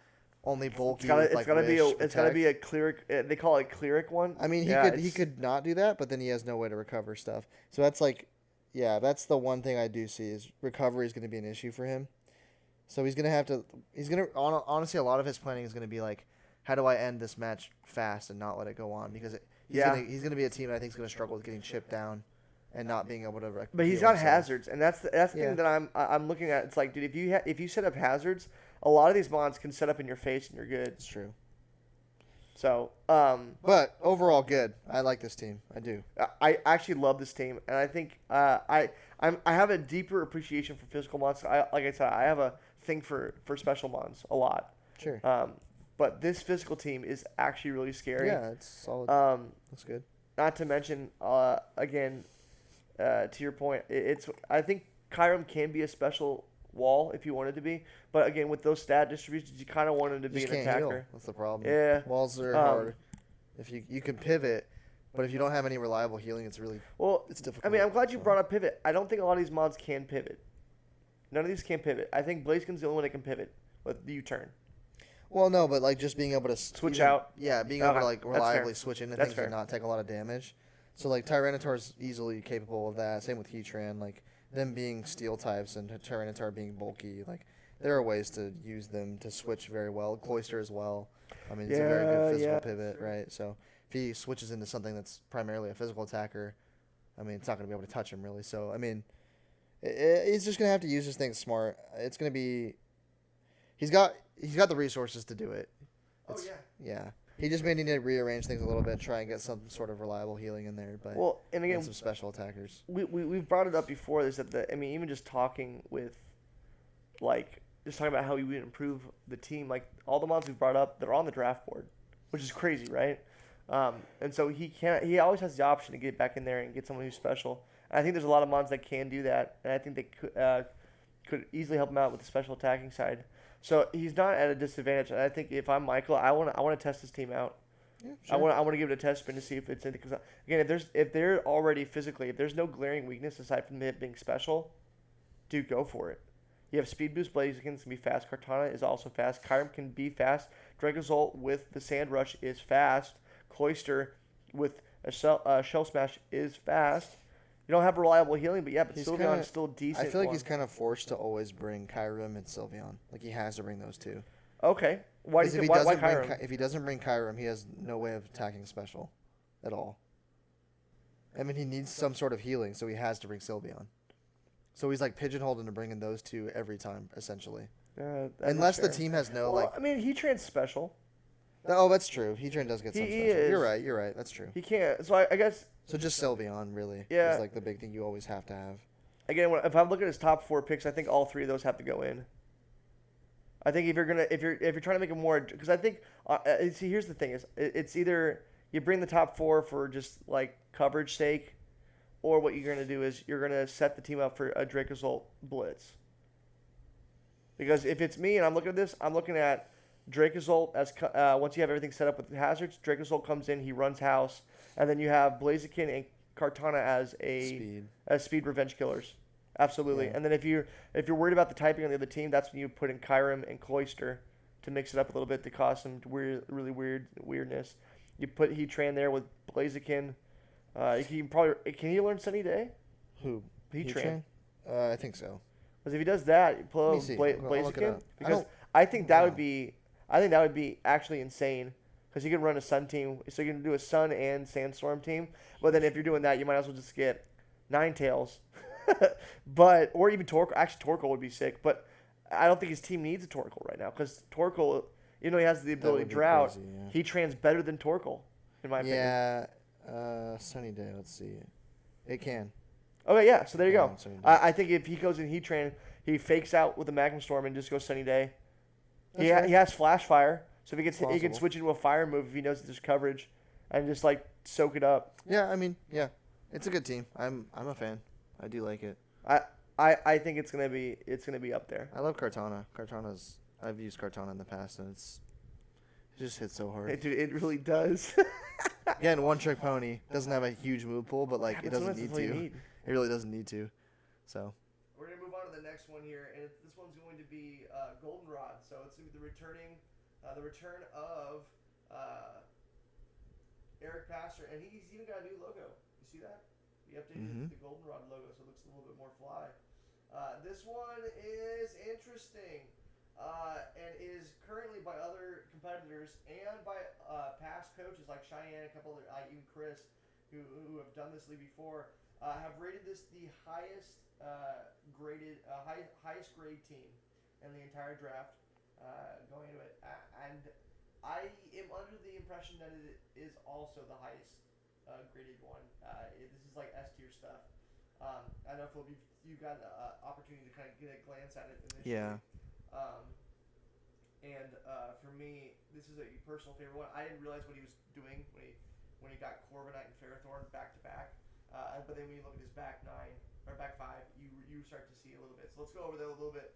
[SPEAKER 2] only bulky. It's
[SPEAKER 1] gotta be a cleric. They call it cleric one.
[SPEAKER 2] I mean, he could not do that, but then he has no way to recover stuff. So that's that's the one thing I do see is recovery is going to be an issue for him. So he's gonna have to. Honestly, a lot of his planning is going to be like, how do I end this match fast and not let it go on? Because he's gonna be a team that I think is going to struggle with getting chipped down and not being able to.
[SPEAKER 1] But he's got hazards, and that's the thing that I'm looking at. It's like, dude, if you set up hazards, a lot of these mons can set up in your face and you're good.
[SPEAKER 2] It's true.
[SPEAKER 1] So,
[SPEAKER 2] but overall, good. I like this team. I do.
[SPEAKER 1] I actually love this team, and I think I have a deeper appreciation for physical mons. Like I said, I have a thing for special mons a lot.
[SPEAKER 2] Sure.
[SPEAKER 1] But this physical team is actually really scary.
[SPEAKER 2] Yeah, it's solid. That's good.
[SPEAKER 1] Not to mention, again, to your point, I think Kyram can be a special wall if you wanted to be, but again, with those stat distributions, you kind of want him to be an attacker.
[SPEAKER 2] Heal. That's the problem.
[SPEAKER 1] Yeah.
[SPEAKER 2] Walls are hard. If you can pivot, but if you don't have any reliable healing, it's difficult.
[SPEAKER 1] I mean, I'm glad you brought up pivot. I don't think a lot of these mods can pivot. None of these can pivot. I think Blaziken's the only one that can pivot with the U-turn.
[SPEAKER 2] Well, no, but like just being able to
[SPEAKER 1] switch out.
[SPEAKER 2] Yeah, being able to like reliably switch into things and not take a lot of damage. So like Tyranitar is easily capable of that. Same with Heatran. Like them being steel types and Tyranitar being bulky. Like there are ways to use them to switch very well. Cloyster as well. I mean, it's a very good physical pivot, right? So if he switches into something that's primarily a physical attacker, I mean, it's not going to be able to touch him really. So I mean, he's just going to have to use his things smart. It's going to be. He's got the resources to do it. Yeah. He just may need to rearrange things a little bit, try and get some sort of reliable healing in there. But
[SPEAKER 1] and again,
[SPEAKER 2] some special attackers.
[SPEAKER 1] We've brought it up before. Is that even just talking about how we would improve the team. Like all the mods we've brought up, they're on the draft board, which is crazy, right? And so he always has the option to get back in there and get someone who's special. And I think there's a lot of mods that can do that, and I think they could easily help him out with the special attacking side. So he's not at a disadvantage. And I think if I'm Michael, I want to test this team out.
[SPEAKER 2] Yeah, sure.
[SPEAKER 1] I want to give it a test spin to see if it's in. Because again, if they're already physically, if there's no glaring weakness aside from it being special, dude, go for it. You have speed boost. Blaziken can be fast. Kartana is also fast. Kyurem can be fast. Dracozolt with the Sand Rush is fast. Cloyster with a Shell Smash is fast. You don't have reliable healing, but Sylveon is still decent.
[SPEAKER 2] I feel like he's kind of forced to always bring Kyurem and Sylveon. Like he has to bring those two.
[SPEAKER 1] Okay. Why Kyurem?
[SPEAKER 2] If he doesn't bring Kyurem, he has no way of attacking special at all. I mean, he needs some sort of healing, so he has to bring Sylveon. So he's like pigeonholed into bringing those two every time, essentially. Unless the team has no
[SPEAKER 1] I mean, Heatran's special.
[SPEAKER 2] Oh, that's true. Heatran does get some special. You're right. That's true.
[SPEAKER 1] He can't. So I guess.
[SPEAKER 2] So just Sylveon, really, is like the big thing you always have to have.
[SPEAKER 1] Again, if I'm looking at his top 4 picks, I think all 3 of those have to go in. I think if you're trying to make it more, because I think see, here's the thing is it's either you bring the top 4 for just like coverage sake, or what you're gonna do is you're gonna set the team up for a Dracozolt Blitz. Because if it's me and I'm looking at this, I'm looking at Dracozolt as once you have everything set up with the hazards, Dracozolt comes in, he runs house. And then you have Blaziken and Kartana as speed revenge killers. Absolutely. Yeah. And then if you're worried about the typing on the other team, that's when you put in Kyurem and Cloyster to mix it up a little bit to cause some weirdness. You put Heatran there with Blaziken. Can he learn Sunny Day?
[SPEAKER 2] Who?
[SPEAKER 1] Heatran.
[SPEAKER 2] I think so.
[SPEAKER 1] Because if he does that, you pull Blaziken. Because I think that would be actually insane. Because you can run a Sun team, so you can do a Sun and Sandstorm team. But then if you're doing that, you might as well just get Ninetales, or even Torkoal. Actually, Torkoal would be sick, but I don't think his team needs a Torkoal right now because Torkoal, he has the ability to drought.
[SPEAKER 2] Crazy, yeah.
[SPEAKER 1] He trans better than Torkoal, in my opinion.
[SPEAKER 2] Yeah, Sunny Day. Let's see, it can.
[SPEAKER 1] Okay, yeah. So there you go. I think if he goes in Heatran, he fakes out with a Magma Storm and just goes Sunny Day. He has Flash Fire. So if he gets hit, he can switch into a fire move if he knows that there's coverage, and just like soak it up.
[SPEAKER 2] Yeah, I mean, it's a good team. I'm a fan. I do like it.
[SPEAKER 1] I think it's gonna be up there.
[SPEAKER 2] I love Kartana. I've used Kartana in the past, and it just hits so hard.
[SPEAKER 1] Dude, it really does.
[SPEAKER 2] Again, one trick pony doesn't have a huge move pool, but like it doesn't need to. It really doesn't need to. So. We're
[SPEAKER 1] gonna move on to the next one here, and this one's going to be Goldenrod. So it's gonna be the return of Eric Passer, and he's even got a new logo. You see that? He updated the Goldenrod logo, so it looks a little bit more fly. This one is interesting, and is currently by other competitors and by past coaches like Cheyenne, a couple other, even Chris, who have done this league before, have rated this the highest highest grade team in the entire draft. Going into it, and I am under the impression that it is also the highest graded one. This is like S tier stuff. I don't know if you got an opportunity to kind of get a glance at it initially.
[SPEAKER 2] Yeah,
[SPEAKER 1] For me, this is a personal favorite one. I didn't realize what he was doing when he got Corviknight and Ferrothorn back to back. But then when you look at his back nine or back five, you start to see a little bit. So let's go over there a little bit.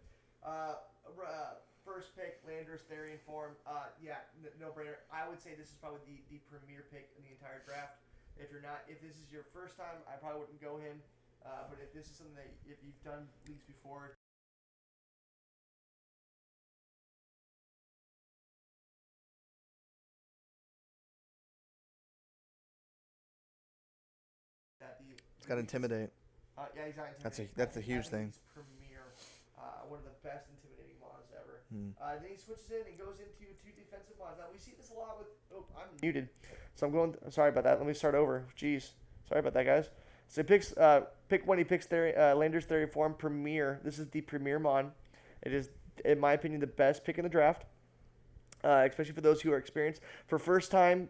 [SPEAKER 1] First pick, Landorus Therian form. No brainer. I would say this is probably the premier pick in the entire draft. If this is your first time, I probably wouldn't go him. But if this is something that if you've done leagues before.
[SPEAKER 2] It's got to intimidate.
[SPEAKER 1] Yeah, he's not intimidating.
[SPEAKER 2] That's a huge thing.
[SPEAKER 1] He's premier, one of the best intimidating mods ever. Then he switches in and goes into two defensive mods. Now we see this a lot with. Oh, I'm muted, so I'm going. Sorry about that. Let me start over. Jeez, sorry about that, guys. So he picks pick one. He picks Landorus Therian form premier. This is the premier mod. It is, in my opinion, the best pick in the draft. Especially for those who are experienced. For first-time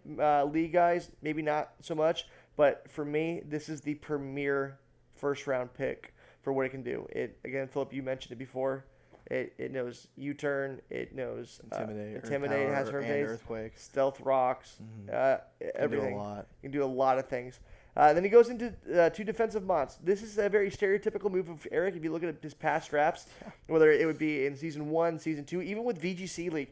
[SPEAKER 1] league guys, maybe not so much. But for me, this is the premier first-round pick for what it can do. It again, Philip, you mentioned it before. It knows U-turn. It knows intimidate, has her base,
[SPEAKER 2] earthquake,
[SPEAKER 1] stealth rocks, everything.
[SPEAKER 2] Can do a lot.
[SPEAKER 1] Can do a lot of things. Then he goes into two defensive mods. This is a very stereotypical move of Eric. If you look at his past drafts, whether it would be in Season 1, Season 2, even with VGC League,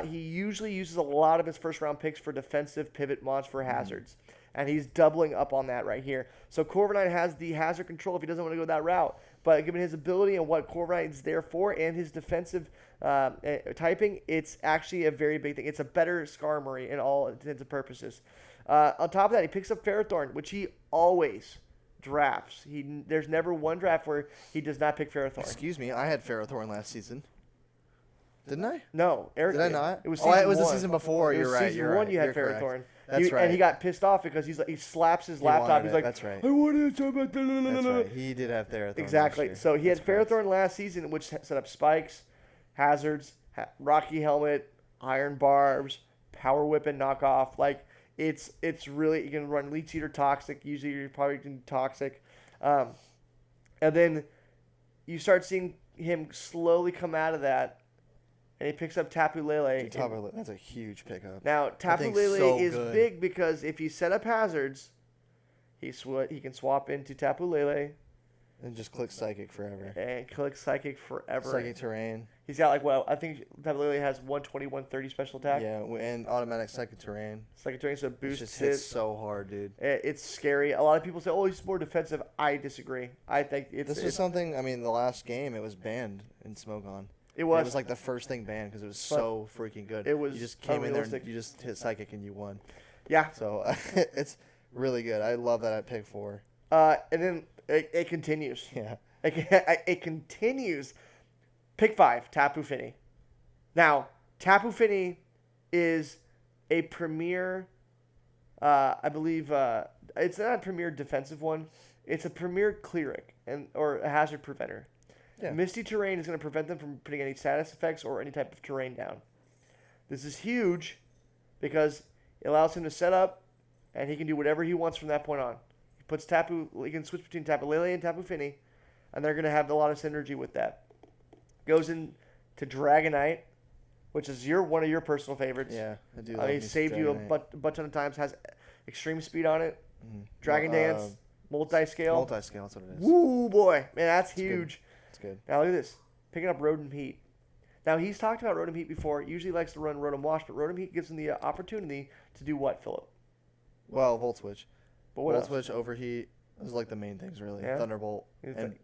[SPEAKER 1] he usually uses a lot of his first-round picks for defensive pivot mods for hazards. And he's doubling up on that right here. So Corviknight has the hazard control if he doesn't want to go that route. But given his ability and what Corviknight is there for and his defensive typing, it's actually a very big thing. It's a better Skarmory in all intents and purposes. On top of that, he picks up Ferrothorn, which he always drafts. There's never one draft where he does not pick Ferrothorn.
[SPEAKER 2] Excuse me, I had Ferrothorn last season. Didn't I?
[SPEAKER 1] No, Eric
[SPEAKER 2] did. I not?
[SPEAKER 1] It was
[SPEAKER 2] it was the season before. You're right.
[SPEAKER 1] Season 1 you had
[SPEAKER 2] Ferrothorn.
[SPEAKER 1] Correct.
[SPEAKER 2] That's right.
[SPEAKER 1] And he got pissed off because he slaps his laptop. He's like,
[SPEAKER 2] that's right.
[SPEAKER 1] I wanted to.
[SPEAKER 2] That's right. He did have Ferrothorn.
[SPEAKER 1] Exactly. So he had Ferrothorn last season, which set up spikes, hazards, rocky helmet, iron barbs, power whip and knockoff. Like it's really, you can run leech eater toxic. Usually you're probably going to do toxic, and then you start seeing him slowly come out of that. And he picks up Tapu Lele.
[SPEAKER 2] That's a huge pickup.
[SPEAKER 1] Now, Tapu Lele is big because if you set up hazards, he can swap into Tapu Lele.
[SPEAKER 2] And just click Psychic forever.
[SPEAKER 1] And click Psychic forever.
[SPEAKER 2] Psychic Terrain.
[SPEAKER 1] He's got I think Tapu Lele has 120, 130 special attack.
[SPEAKER 2] Yeah, and automatic Psychic Terrain.
[SPEAKER 1] Psychic Terrain, so boosts
[SPEAKER 2] it. Just hits so hard, dude.
[SPEAKER 1] It's scary. A lot of people say, oh, he's more defensive. I disagree. I think
[SPEAKER 2] This was something, the last game, it was banned in Smogon. It was like the first thing banned because it was so freaking good.
[SPEAKER 1] It was.
[SPEAKER 2] You just came in there and you just hit Psychic and you won.
[SPEAKER 1] Yeah.
[SPEAKER 2] So it's really good. I love that at pick 4.
[SPEAKER 1] And then it continues.
[SPEAKER 2] Yeah.
[SPEAKER 1] It continues. Pick 5, Tapu Fini. Now, Tapu Fini is a premier. I believe it's not a premier defensive one. It's a premier cleric or a hazard preventer. Yeah. Misty Terrain is going to prevent them from putting any status effects or any type of terrain down. This is huge because it allows him to set up, and he can do whatever he wants from that point on. He can switch between Tapu Lele and Tapu Fini, and they're going to have a lot of synergy with that. Goes into Dragonite, which is one of your personal favorites.
[SPEAKER 2] Yeah, I do.
[SPEAKER 1] He saved you a bunch of times. Has extreme speed on it. Dragon Dance, multi-scale.
[SPEAKER 2] Multi-scale, that's what it is.
[SPEAKER 1] Woo, boy. Man, that's huge.
[SPEAKER 2] It's good.
[SPEAKER 1] Now look at this. Picking up Rotom Heat. Now he's talked about Rotom Heat before. He usually likes to run Rotom Wash, but Rotom Heat gives him the opportunity to do what, Philip?
[SPEAKER 2] Well, Volt Switch.
[SPEAKER 1] But what
[SPEAKER 2] Volt Switch, Overheat. Those are like the main things, really. Yeah. Thunderbolt. And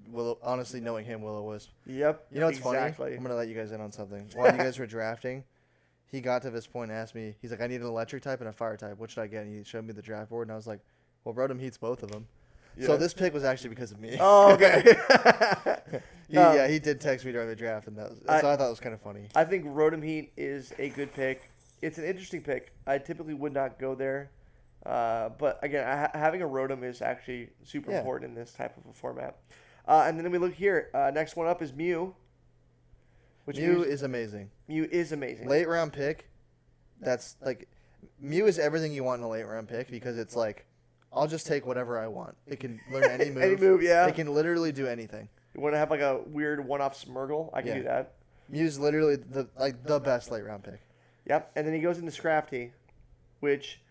[SPEAKER 2] honestly, knowing him, Will-O-Wisp.
[SPEAKER 1] Yep.
[SPEAKER 2] You know what's funny? I'm going to let you guys in on something. While you guys were drafting, he got to this point and asked me, he's like, I need an electric type and a fire type. What should I get? And he showed me the draft board, and I was like, well, Rotom Heat's both of them. Yeah. So this pick was actually because of me.
[SPEAKER 1] Oh, okay.
[SPEAKER 2] He did text me during the draft, and so I thought it was kind of funny.
[SPEAKER 1] I think Rotom Heat is a good pick. It's an interesting pick. I typically would not go there. But again, having a Rotom is actually super important in this type of a format. And then we look here. Next one up is Mew.
[SPEAKER 2] Mew is amazing.
[SPEAKER 1] Mew is amazing.
[SPEAKER 2] Late round pick. That's like Mew is everything you want in a late round pick because it's like I'll just take whatever I want. It can learn any move.
[SPEAKER 1] Any move, yeah.
[SPEAKER 2] It can literally do anything.
[SPEAKER 1] You want to have like a weird one-off Smurgle? I can do that.
[SPEAKER 2] Mew's literally the best late round pick.
[SPEAKER 1] Yep, and then he goes into Scrafty, which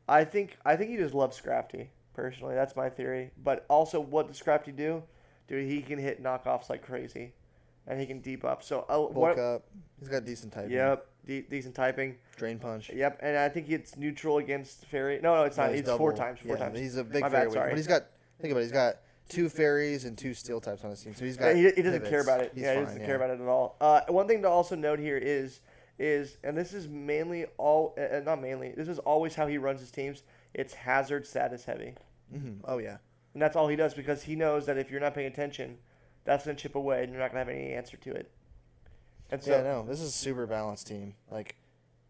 [SPEAKER 1] I think he just loves Scrafty, personally. That's my theory. But also, what does Scrafty do? Dude, he can hit knockoffs like crazy, and he can deep up. So
[SPEAKER 2] Bulk up. He's got decent typing.
[SPEAKER 1] Yep, decent typing.
[SPEAKER 2] Drain punch.
[SPEAKER 1] Yep, and I think it's neutral against Fairy. No, it's not. It's
[SPEAKER 2] double.
[SPEAKER 1] 4 times.
[SPEAKER 2] He's a big
[SPEAKER 1] My
[SPEAKER 2] fairy.
[SPEAKER 1] bad, sorry.
[SPEAKER 2] But he's got, think about it, he's got 2 fairies and 2 steel types on his team. So he's got
[SPEAKER 1] he doesn't
[SPEAKER 2] pivots.
[SPEAKER 1] care about it.
[SPEAKER 2] He's
[SPEAKER 1] He
[SPEAKER 2] fine,
[SPEAKER 1] doesn't care about it at all. One thing to also note here is, and this is mainly not mainly, this is always how he runs his teams. It's hazard status heavy.
[SPEAKER 2] Mm-hmm. Oh, yeah.
[SPEAKER 1] And that's all he does because he knows that if you're not paying attention, that's going to chip away and you're not going to have any answer to it. And so,
[SPEAKER 2] Yeah, no, this is a super balanced team. Like,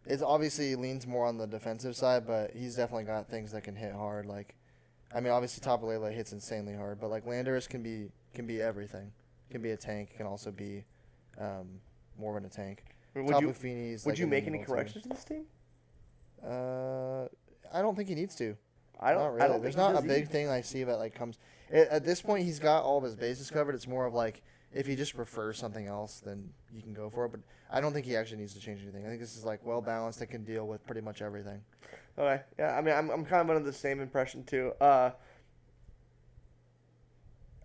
[SPEAKER 2] it's obviously leans more on the defensive side, but he's definitely got things that can hit hard. Like, I mean, obviously Tapu Lele hits insanely hard, but like Landorus can be everything. Can be a tank. Can also be more than a tank.
[SPEAKER 1] would you make any corrections to this team?
[SPEAKER 2] I don't think he needs to.
[SPEAKER 1] I don't.
[SPEAKER 2] Not really.
[SPEAKER 1] I don't
[SPEAKER 2] There's
[SPEAKER 1] think he
[SPEAKER 2] not a
[SPEAKER 1] does
[SPEAKER 2] big
[SPEAKER 1] either.
[SPEAKER 2] thing I see that like comes. At this point, he's got all of his bases covered. It's more of like if he just prefers something else, then you can go for it. But I don't think he actually needs to change anything. I think this is like well balanced. It can deal with pretty much everything.
[SPEAKER 1] Okay. Yeah. I mean, I'm kind of under the same impression too. I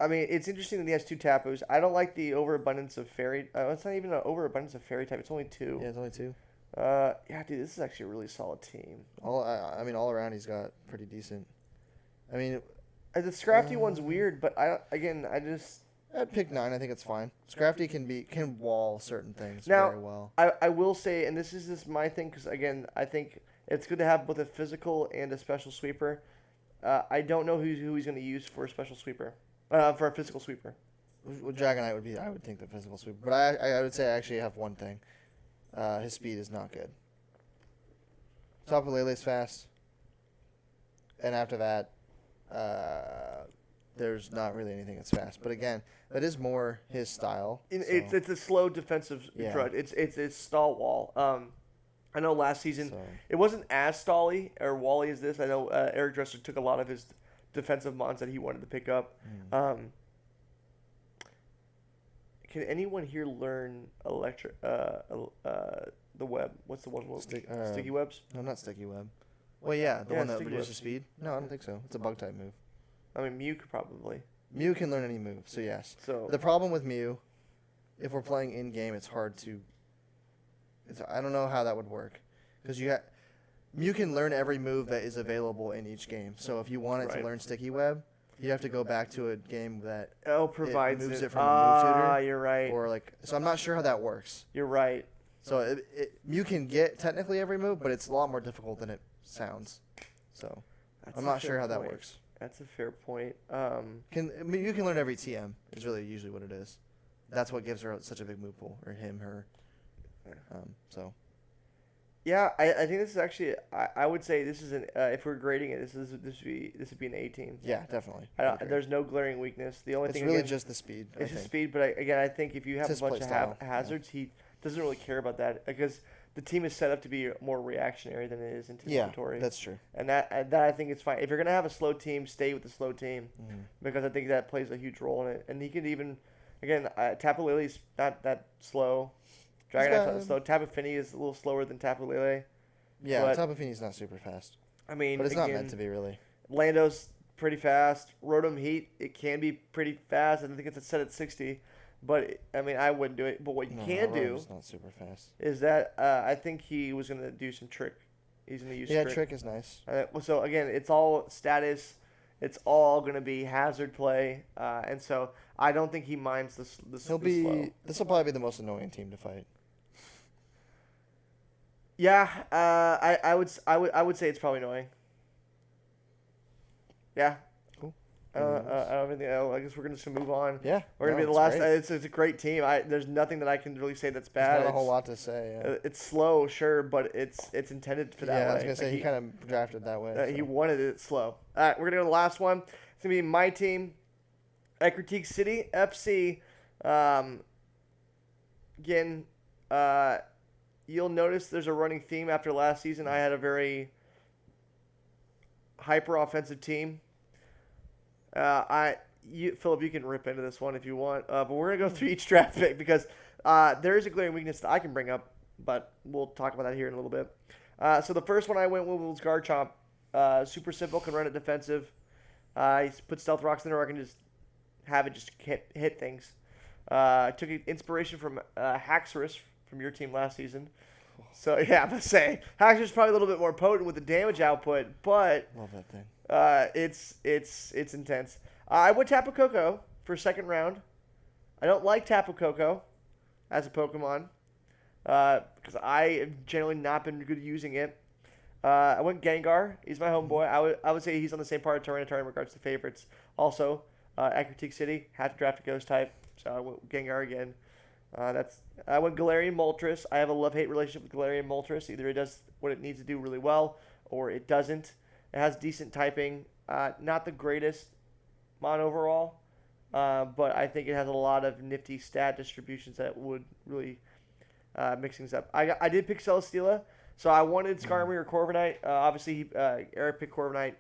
[SPEAKER 1] mean, it's interesting that he has 2 Tapus. I don't like the overabundance of fairy. It's not even an overabundance of fairy type. It's only 2.
[SPEAKER 2] Yeah, it's only 2.
[SPEAKER 1] Yeah, dude, this is actually a really solid team.
[SPEAKER 2] I mean, all around he's got pretty decent. I mean,
[SPEAKER 1] The Scrafty one's weird, but
[SPEAKER 2] I'd pick 9. I think it's fine. Scrafty can wall certain things
[SPEAKER 1] Now,
[SPEAKER 2] very well.
[SPEAKER 1] I will say, and this is just my thing, because again, I think it's good to have both a physical and a special sweeper. I don't know who he's going to use for a special sweeper, for a physical sweeper.
[SPEAKER 2] Well, Dragonite would be, I would think, the physical sweep. But I would say I actually have one thing. His speed is not good. Tapu Lele's fast. And after that, there's not really anything that's fast. But again, that is more his style.
[SPEAKER 1] It's a slow defensive drudge. It's stall wall. I know last season it wasn't as stally or wally as this. I know Eric Dresser took a lot of his defensive mons that he wanted to pick up. Can anyone here learn the web? What's the one? Sticky webs?
[SPEAKER 2] No, not sticky web. Well, yeah, the one that
[SPEAKER 1] sticky
[SPEAKER 2] reduces
[SPEAKER 1] webs.
[SPEAKER 2] speed. No, I don't think so. It's a bug type move.
[SPEAKER 1] I mean, Mew could probably.
[SPEAKER 2] Mew can learn any move, so yes.
[SPEAKER 1] So
[SPEAKER 2] The problem with Mew, if we're playing in game, it's hard to. I don't know how that would work, because Mew can learn every move that is available in each game. So if you wanted to learn sticky web, you have to go back to a game that
[SPEAKER 1] provides
[SPEAKER 2] moves
[SPEAKER 1] it.
[SPEAKER 2] it from a move tutor.
[SPEAKER 1] You're right.
[SPEAKER 2] Or like, so I'm not sure how that works.
[SPEAKER 1] You're right.
[SPEAKER 2] So Mew can get technically every move, but it's a lot more difficult than it sounds. So I'm not sure how that works.
[SPEAKER 1] That's a fair point.
[SPEAKER 2] You can learn every TM is really usually what it is. That's what gives her such a big move pool, or him, her. So.
[SPEAKER 1] Yeah, I think this is actually. I would say this is an. If we're grading it, this would be an 18.
[SPEAKER 2] Yeah, definitely.
[SPEAKER 1] There's no glaring weakness. The only
[SPEAKER 2] it's
[SPEAKER 1] thing
[SPEAKER 2] really
[SPEAKER 1] again,
[SPEAKER 2] just the speed.
[SPEAKER 1] it's the speed, but I think if you have
[SPEAKER 2] It's
[SPEAKER 1] a
[SPEAKER 2] his
[SPEAKER 1] bunch of
[SPEAKER 2] play style,
[SPEAKER 1] hazards, he doesn't really care about that because the team is set up to be more reactionary than it is anticipatory.
[SPEAKER 2] Yeah, that's true.
[SPEAKER 1] And that I think it's fine. If you're gonna have a slow team, stay with the slow team, because I think that plays a huge role in it. And he could even, again, Tapu Lele's not that slow. Dragonite's not slow. Tapu Fini is a little slower than Tapu Lele.
[SPEAKER 2] Yeah, Tapu Fini's not super fast.
[SPEAKER 1] I mean,
[SPEAKER 2] but it's not meant to be really.
[SPEAKER 1] Lando's pretty fast. Rotom Heat, it can be pretty fast. I think it's set at 60. But, I mean, I wouldn't do it. But what you can do
[SPEAKER 2] not super fast.
[SPEAKER 1] is that I think he was going to do some trick. He's going to use trick.
[SPEAKER 2] Yeah, trick is nice.
[SPEAKER 1] So, again, it's all status. It's all going to be hazard play. And so I don't think he minds the slow.
[SPEAKER 2] This will probably be the most annoying team to fight.
[SPEAKER 1] Yeah, I would say it's probably annoying. Yeah.
[SPEAKER 2] Cool.
[SPEAKER 1] I don't think. I guess we're gonna just move on.
[SPEAKER 2] Yeah.
[SPEAKER 1] We're gonna be the last. It's a great team. There's nothing that I can really say that's bad.
[SPEAKER 2] There's not a whole lot to say. Yeah.
[SPEAKER 1] It's slow, sure, but it's intended for that way.
[SPEAKER 2] Yeah, I was gonna say he kind of drafted that way.
[SPEAKER 1] He wanted it slow. All right, we're gonna go to the last one. It's gonna be my team, Ecruteak City FC. Again, you'll notice there's a running theme after last season. I had a very hyper offensive team. Philip, you can rip into this one if you want, but we're gonna go through each draft pick because There is a glaring weakness that I can bring up, but we'll talk about that here in a little bit. So the first one I went with was Guard Chomp. Super simple, can run it defensive. He put Stealth Rocks in there, I can just have it just hit things. Took inspiration from Haxorus from your team last season. So, yeah, I'm going to say, Haxorus is probably a little bit more potent with the damage output, but
[SPEAKER 2] Love that thing.
[SPEAKER 1] It's intense. I went Tapu Koko for second round. I don't like Tapu Koko as a Pokemon because I have generally not been good at using it. I went Gengar. He's my homeboy. I would say he's on the same part of Tyranitar in regards to favorites. Also, Ecruteak City had to draft a Ghost type, so I went Gengar again. I went Galarian Moltres. I have a love-hate relationship with Galarian Moltres. Either it does what it needs to do really well, or it doesn't. It has decent typing. Not the greatest mon overall, but I think it has a lot of nifty stat distributions that would really mix things up. I did pick Celesteela, so I wanted Skarmory or Corviknight. Obviously, Eric picked Corviknight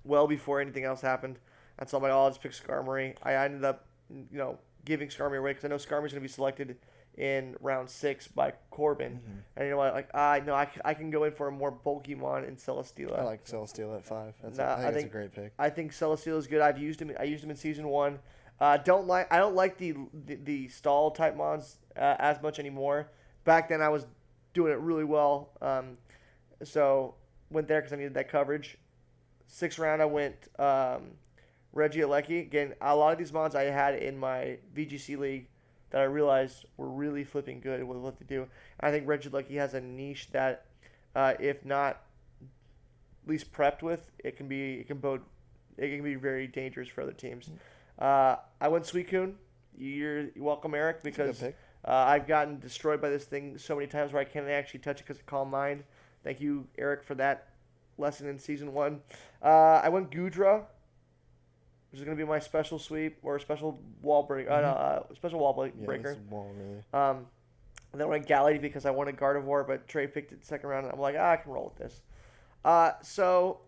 [SPEAKER 1] well before anything else happened. And so I'm like, oh, I'll just pick Skarmory. I ended up, giving Skarmory away because I know Skarmory's going to be selected in round 6 by Corbin.
[SPEAKER 2] Mm-hmm.
[SPEAKER 1] And you know what? Like, I can go in for a more bulky mon in Celesteela.
[SPEAKER 2] I like Celesteela at 5. I think that's a great pick.
[SPEAKER 1] I think Celesteela is good. I used him in season 1. I don't like the stall type mons as much anymore. Back then I was doing it really well. So went there because I needed that coverage. 6th round I went Regieleki. Again, a lot of these mons I had in my VGC league that I realized were really flipping good with what they do. I think Regieleki has a niche that, if not at least prepped with, it can be very dangerous for other teams. I went Suicune. You're welcome, Eric, because I've gotten destroyed by this thing so many times where I can't actually touch it because of Calm Mind. Thank you, Eric, for that lesson in season 1. I went Goodra, which is going to be my special sweep or special wall break. Special wall breaker.
[SPEAKER 2] Yeah, wall really.
[SPEAKER 1] And then I went Gallade because I wanted Gardevoir, but Trey picked it second round, and I'm like, I can roll with this. So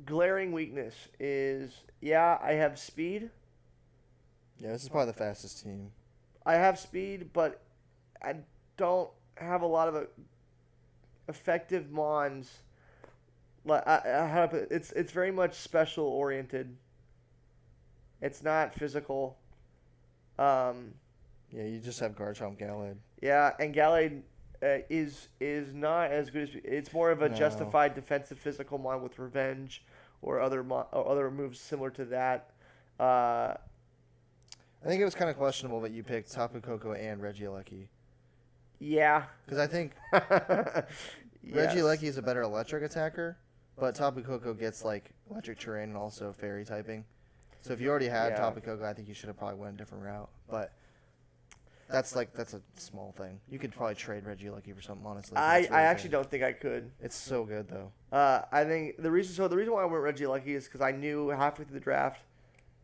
[SPEAKER 1] glaring weakness is, I have speed.
[SPEAKER 2] Yeah, this is probably the fastest team.
[SPEAKER 1] I have speed, but I don't have a lot of effective mons. Like how to put it? It's very much special oriented. It's not physical.
[SPEAKER 2] Yeah, you just have Garchomp, Gallade.
[SPEAKER 1] Yeah, and Gallade is not as good as it's more of a justified defensive physical mon with revenge or other moves similar to that.
[SPEAKER 2] I think it was kind of questionable that you picked Tapu Koko and Regieleki.
[SPEAKER 1] Yeah,
[SPEAKER 2] because I think Regieleki is a better electric attacker, but Tapu Koko gets like electric terrain and also fairy typing. So if you already had Tapu Koko, I think you should have probably went a different route. But that's a small thing. You could probably trade Regieleki for something, honestly.
[SPEAKER 1] I actually don't think I could.
[SPEAKER 2] It's so good though.
[SPEAKER 1] I think the reason why I went Regieleki is because I knew halfway through the draft,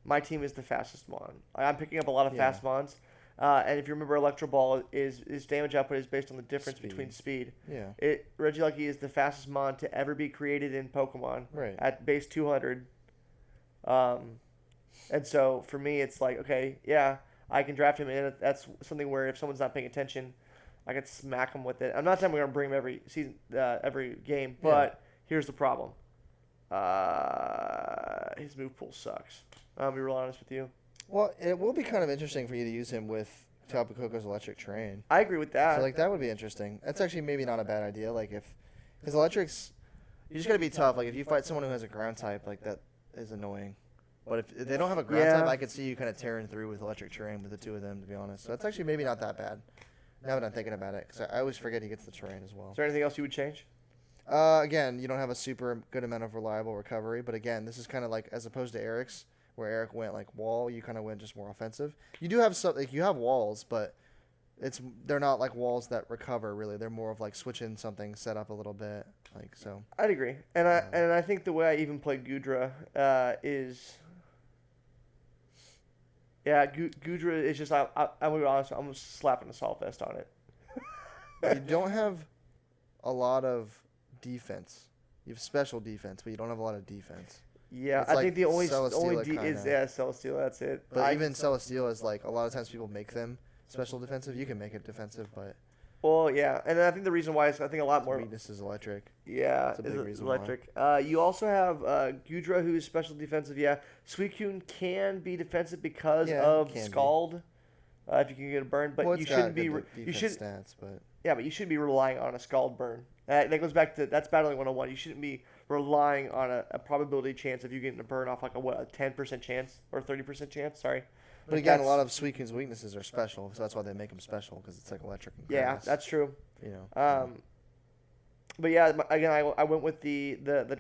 [SPEAKER 1] my team is the fastest mon. I'm picking up a lot of fast mons. And if you remember, Electro Ball is damage output is based on the difference between speed.
[SPEAKER 2] Yeah.
[SPEAKER 1] Regieleki is the fastest mon to ever be created in Pokemon.
[SPEAKER 2] Right.
[SPEAKER 1] At base 200. And so for me, it's like, okay, I can draft him in. That's something where if someone's not paying attention, I could smack him with it. I'm not saying we're gonna bring him every season, every game, but here's the problem. His move pool sucks. I'll be real honest with you.
[SPEAKER 2] Well, it will be kind of interesting for you to use him with Tapu Koko's electric terrain.
[SPEAKER 1] I agree with that.
[SPEAKER 2] So, that would be interesting. That's actually maybe not a bad idea. Because electrics, you just got to be tough. If you fight someone who has a ground type, that is annoying. But if they don't have a ground type, I could see you kind of tearing through with electric terrain with the two of them, to be honest. So, that's actually maybe not that bad, now that I'm thinking about it. Because I always forget he gets the terrain as well.
[SPEAKER 1] Is there anything else you would change?
[SPEAKER 2] Again, you don't have a super good amount of reliable recovery. But, again, this is kind of as opposed to Eric's, where Eric went wall, you kind of went just more offensive. You do have you have walls, but they're not walls that recover really. They're more of switching something set up a little bit, so.
[SPEAKER 1] I'd agree, and I think the way I even play Goodra is. Yeah, Goodra is just I'm gonna be honest. I'm slapping a salt vest on it.
[SPEAKER 2] You don't have a lot of defense. You have special defense, but you don't have a lot of defense.
[SPEAKER 1] Yeah,
[SPEAKER 2] It's
[SPEAKER 1] I
[SPEAKER 2] like
[SPEAKER 1] think the only
[SPEAKER 2] Celesteela
[SPEAKER 1] D is
[SPEAKER 2] kinda.
[SPEAKER 1] Celesteela. That's it.
[SPEAKER 2] But even Celesteela is like a lot of times people make them special defensive. You can make it defensive, but
[SPEAKER 1] Well, yeah, and I think the reason why is I think a lot
[SPEAKER 2] the
[SPEAKER 1] more.
[SPEAKER 2] weakness is electric.
[SPEAKER 1] Yeah,
[SPEAKER 2] That's a big
[SPEAKER 1] is
[SPEAKER 2] reason why.
[SPEAKER 1] electric. You also have Gudra, who's special defensive. Yeah, Suicune can be defensive because
[SPEAKER 2] Yeah,
[SPEAKER 1] of
[SPEAKER 2] can be.
[SPEAKER 1] Scald. If you can get a burn, but
[SPEAKER 2] Well,
[SPEAKER 1] you
[SPEAKER 2] it's
[SPEAKER 1] shouldn't
[SPEAKER 2] got
[SPEAKER 1] be.
[SPEAKER 2] good
[SPEAKER 1] You
[SPEAKER 2] defense
[SPEAKER 1] should.
[SPEAKER 2] stats, but
[SPEAKER 1] Yeah, but you shouldn't be relying on a Scald burn. That goes back to that's battling 101. You shouldn't be relying on a probability chance of you getting a burn off like a 10% chance or 30% chance. Sorry.
[SPEAKER 2] But again, a lot of Suicune's weaknesses are special, so that's why they make them special because it's like electric. And
[SPEAKER 1] Yeah,
[SPEAKER 2] grass,
[SPEAKER 1] that's true.
[SPEAKER 2] you know.
[SPEAKER 1] But yeah, again, I went with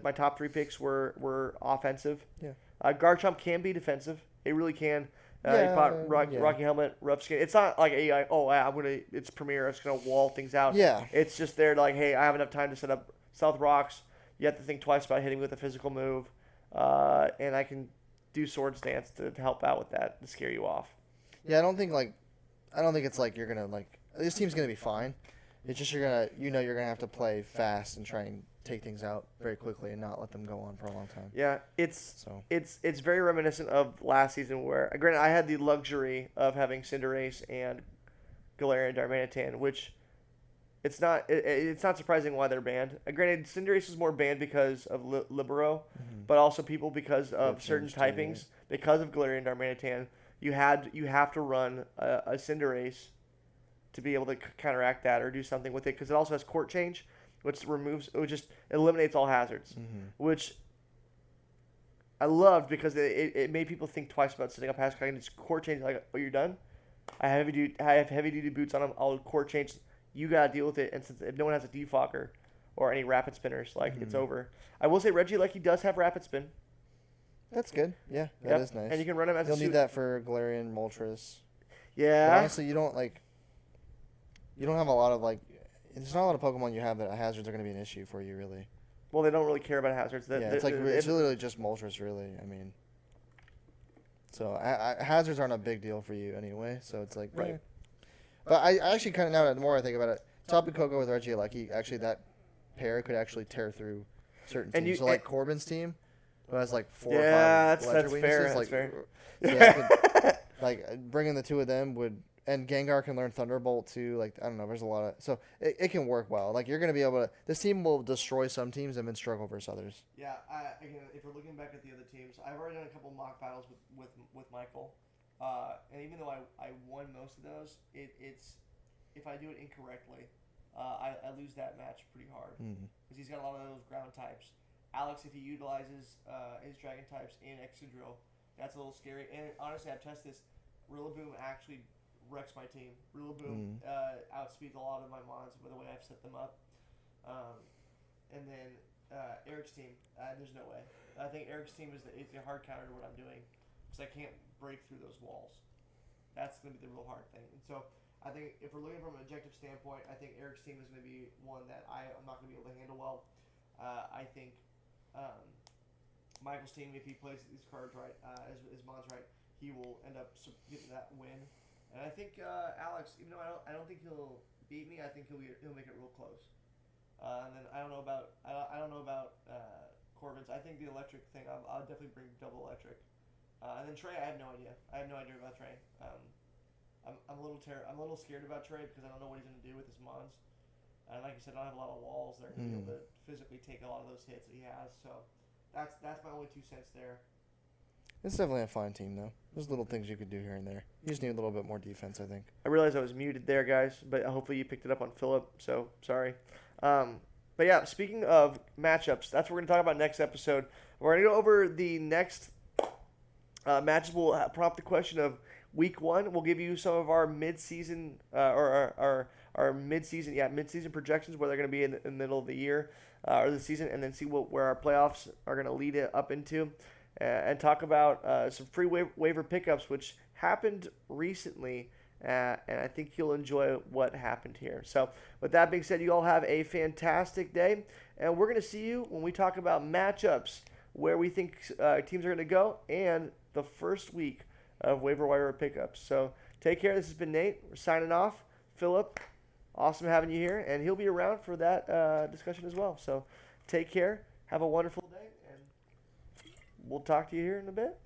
[SPEAKER 1] my top 3 picks were offensive.
[SPEAKER 2] Yeah.
[SPEAKER 1] Garchomp can be defensive. It really can.
[SPEAKER 2] Yeah,
[SPEAKER 1] You pop
[SPEAKER 2] yeah.
[SPEAKER 1] Rocky Helmet, rough skin. It's not like it's Premier. It's gonna wall things out.
[SPEAKER 2] Yeah.
[SPEAKER 1] It's just there like, hey, I have enough time to set up South Rocks. You have to think twice about hitting with a physical move, and I can do Swords Dance to help out with that to scare you off.
[SPEAKER 2] Yeah, I don't think it's like you're gonna like this team's gonna be fine. It's just you're gonna have to play fast and try and take things out very quickly and not let them go on for a long time.
[SPEAKER 1] Yeah, it's very reminiscent of last season where, granted, I had the luxury of having Cinderace and Galarian Darmanitan, which it's not surprising why they're banned. Granted, Cinderace is more banned because of Libero, but also people because of certain typings. Because of Galarian Darmanitan, you have to run a Cinderace to be able to counteract that or do something with it, because it also has Court Change, which just eliminates all hazards, which I loved because it made people think twice about setting up hazards. I can just Court Change, like, oh, you're done? I have heavy duty boots on them. I'll Court Change. You gotta deal with it. And since if no one has a Defogger or any Rapid Spinners, like, it's over. I will say Regieleki does have Rapid Spin.
[SPEAKER 2] That's good. Yeah, that is nice.
[SPEAKER 1] And you can run him as
[SPEAKER 2] You'll need that for Galarian Moltres.
[SPEAKER 1] Yeah.
[SPEAKER 2] But honestly, you don't have a lot of there's not a lot of Pokemon you have that hazards are going to be an issue for you, really.
[SPEAKER 1] Well, they don't really care about hazards.
[SPEAKER 2] It's literally just Moltres, really. I mean, so hazards aren't a big deal for you anyway. So it's like,
[SPEAKER 1] right.
[SPEAKER 2] But I actually kind of, now the more I think about it, Tapu Koko with Regieleki, actually that pair could actually tear through certain teams. So like Corbin's team, who has like 4 or 5
[SPEAKER 1] that's
[SPEAKER 2] weaknesses,
[SPEAKER 1] fair.
[SPEAKER 2] like,
[SPEAKER 1] That's
[SPEAKER 2] fair. Bringing the 2 of them would. And Gengar can learn Thunderbolt too. Like, I don't know. There's a lot of... So, it can work well. Like, you're going to be able to... This team will destroy some teams and then struggle versus others.
[SPEAKER 1] Yeah, again, if we're looking back at the other teams, I've already done a couple mock battles with Michael. And even though I won most of those, it's... If I do it incorrectly, I lose that match pretty hard. Because he's got a lot of those ground types. Alex, if he utilizes his Dragon types in Excadrill, that's a little scary. And honestly, I've tested this. Rillaboom actually... wrecks my team. Rillaboom outspeeds a lot of my mons by the way I've set them up. And then Eric's team, there's no way. I think Eric's team is a hard counter to what I'm doing because I can't break through those walls. That's going to be the real hard thing. And so I think if we're looking from an objective standpoint, I think Eric's team is going to be one that I'm not going to be able to handle well. I think Michael's team, if he plays these cards right, his mons right, he will end up getting that win. And I think Alex, even though I don't think he'll beat me, I think he'll make it real close. And then I don't know about Corbin's. I think the electric thing, I'll definitely bring double electric. And then Trey, I have no idea. I have no idea about Trey. I'm a little scared about Trey because I don't know what he's gonna do with his mons. And like I said, I don't have a lot of walls that are gonna be able to physically take a lot of those hits that he has. So that's my only 2 cents there.
[SPEAKER 2] It's definitely a fine team, though. There's little things you could do here and there. You just need a little bit more defense, I think.
[SPEAKER 1] I realized I was muted there, guys, but hopefully you picked it up on Philip, so sorry. But yeah, speaking of matchups, that's what we're going to talk about next episode. We're going to go over the next matches. We'll prompt the question of week 1. We'll give you some of our mid-season, our mid-season projections, where they're going to be in the middle of the year or the season, and then see where our playoffs are going to lead it up into. And talk about some free waiver pickups, which happened recently, and I think you'll enjoy what happened here. So with that being said, you all have a fantastic day, and we're going to see you when we talk about matchups, where we think teams are going to go, and the first week of waiver wire pickups. So take care. This has been Nate. We're signing off. Philip, awesome having you here, and he'll be around for that discussion as well. So take care. Have a wonderful day. we'll talk to you here in a bit.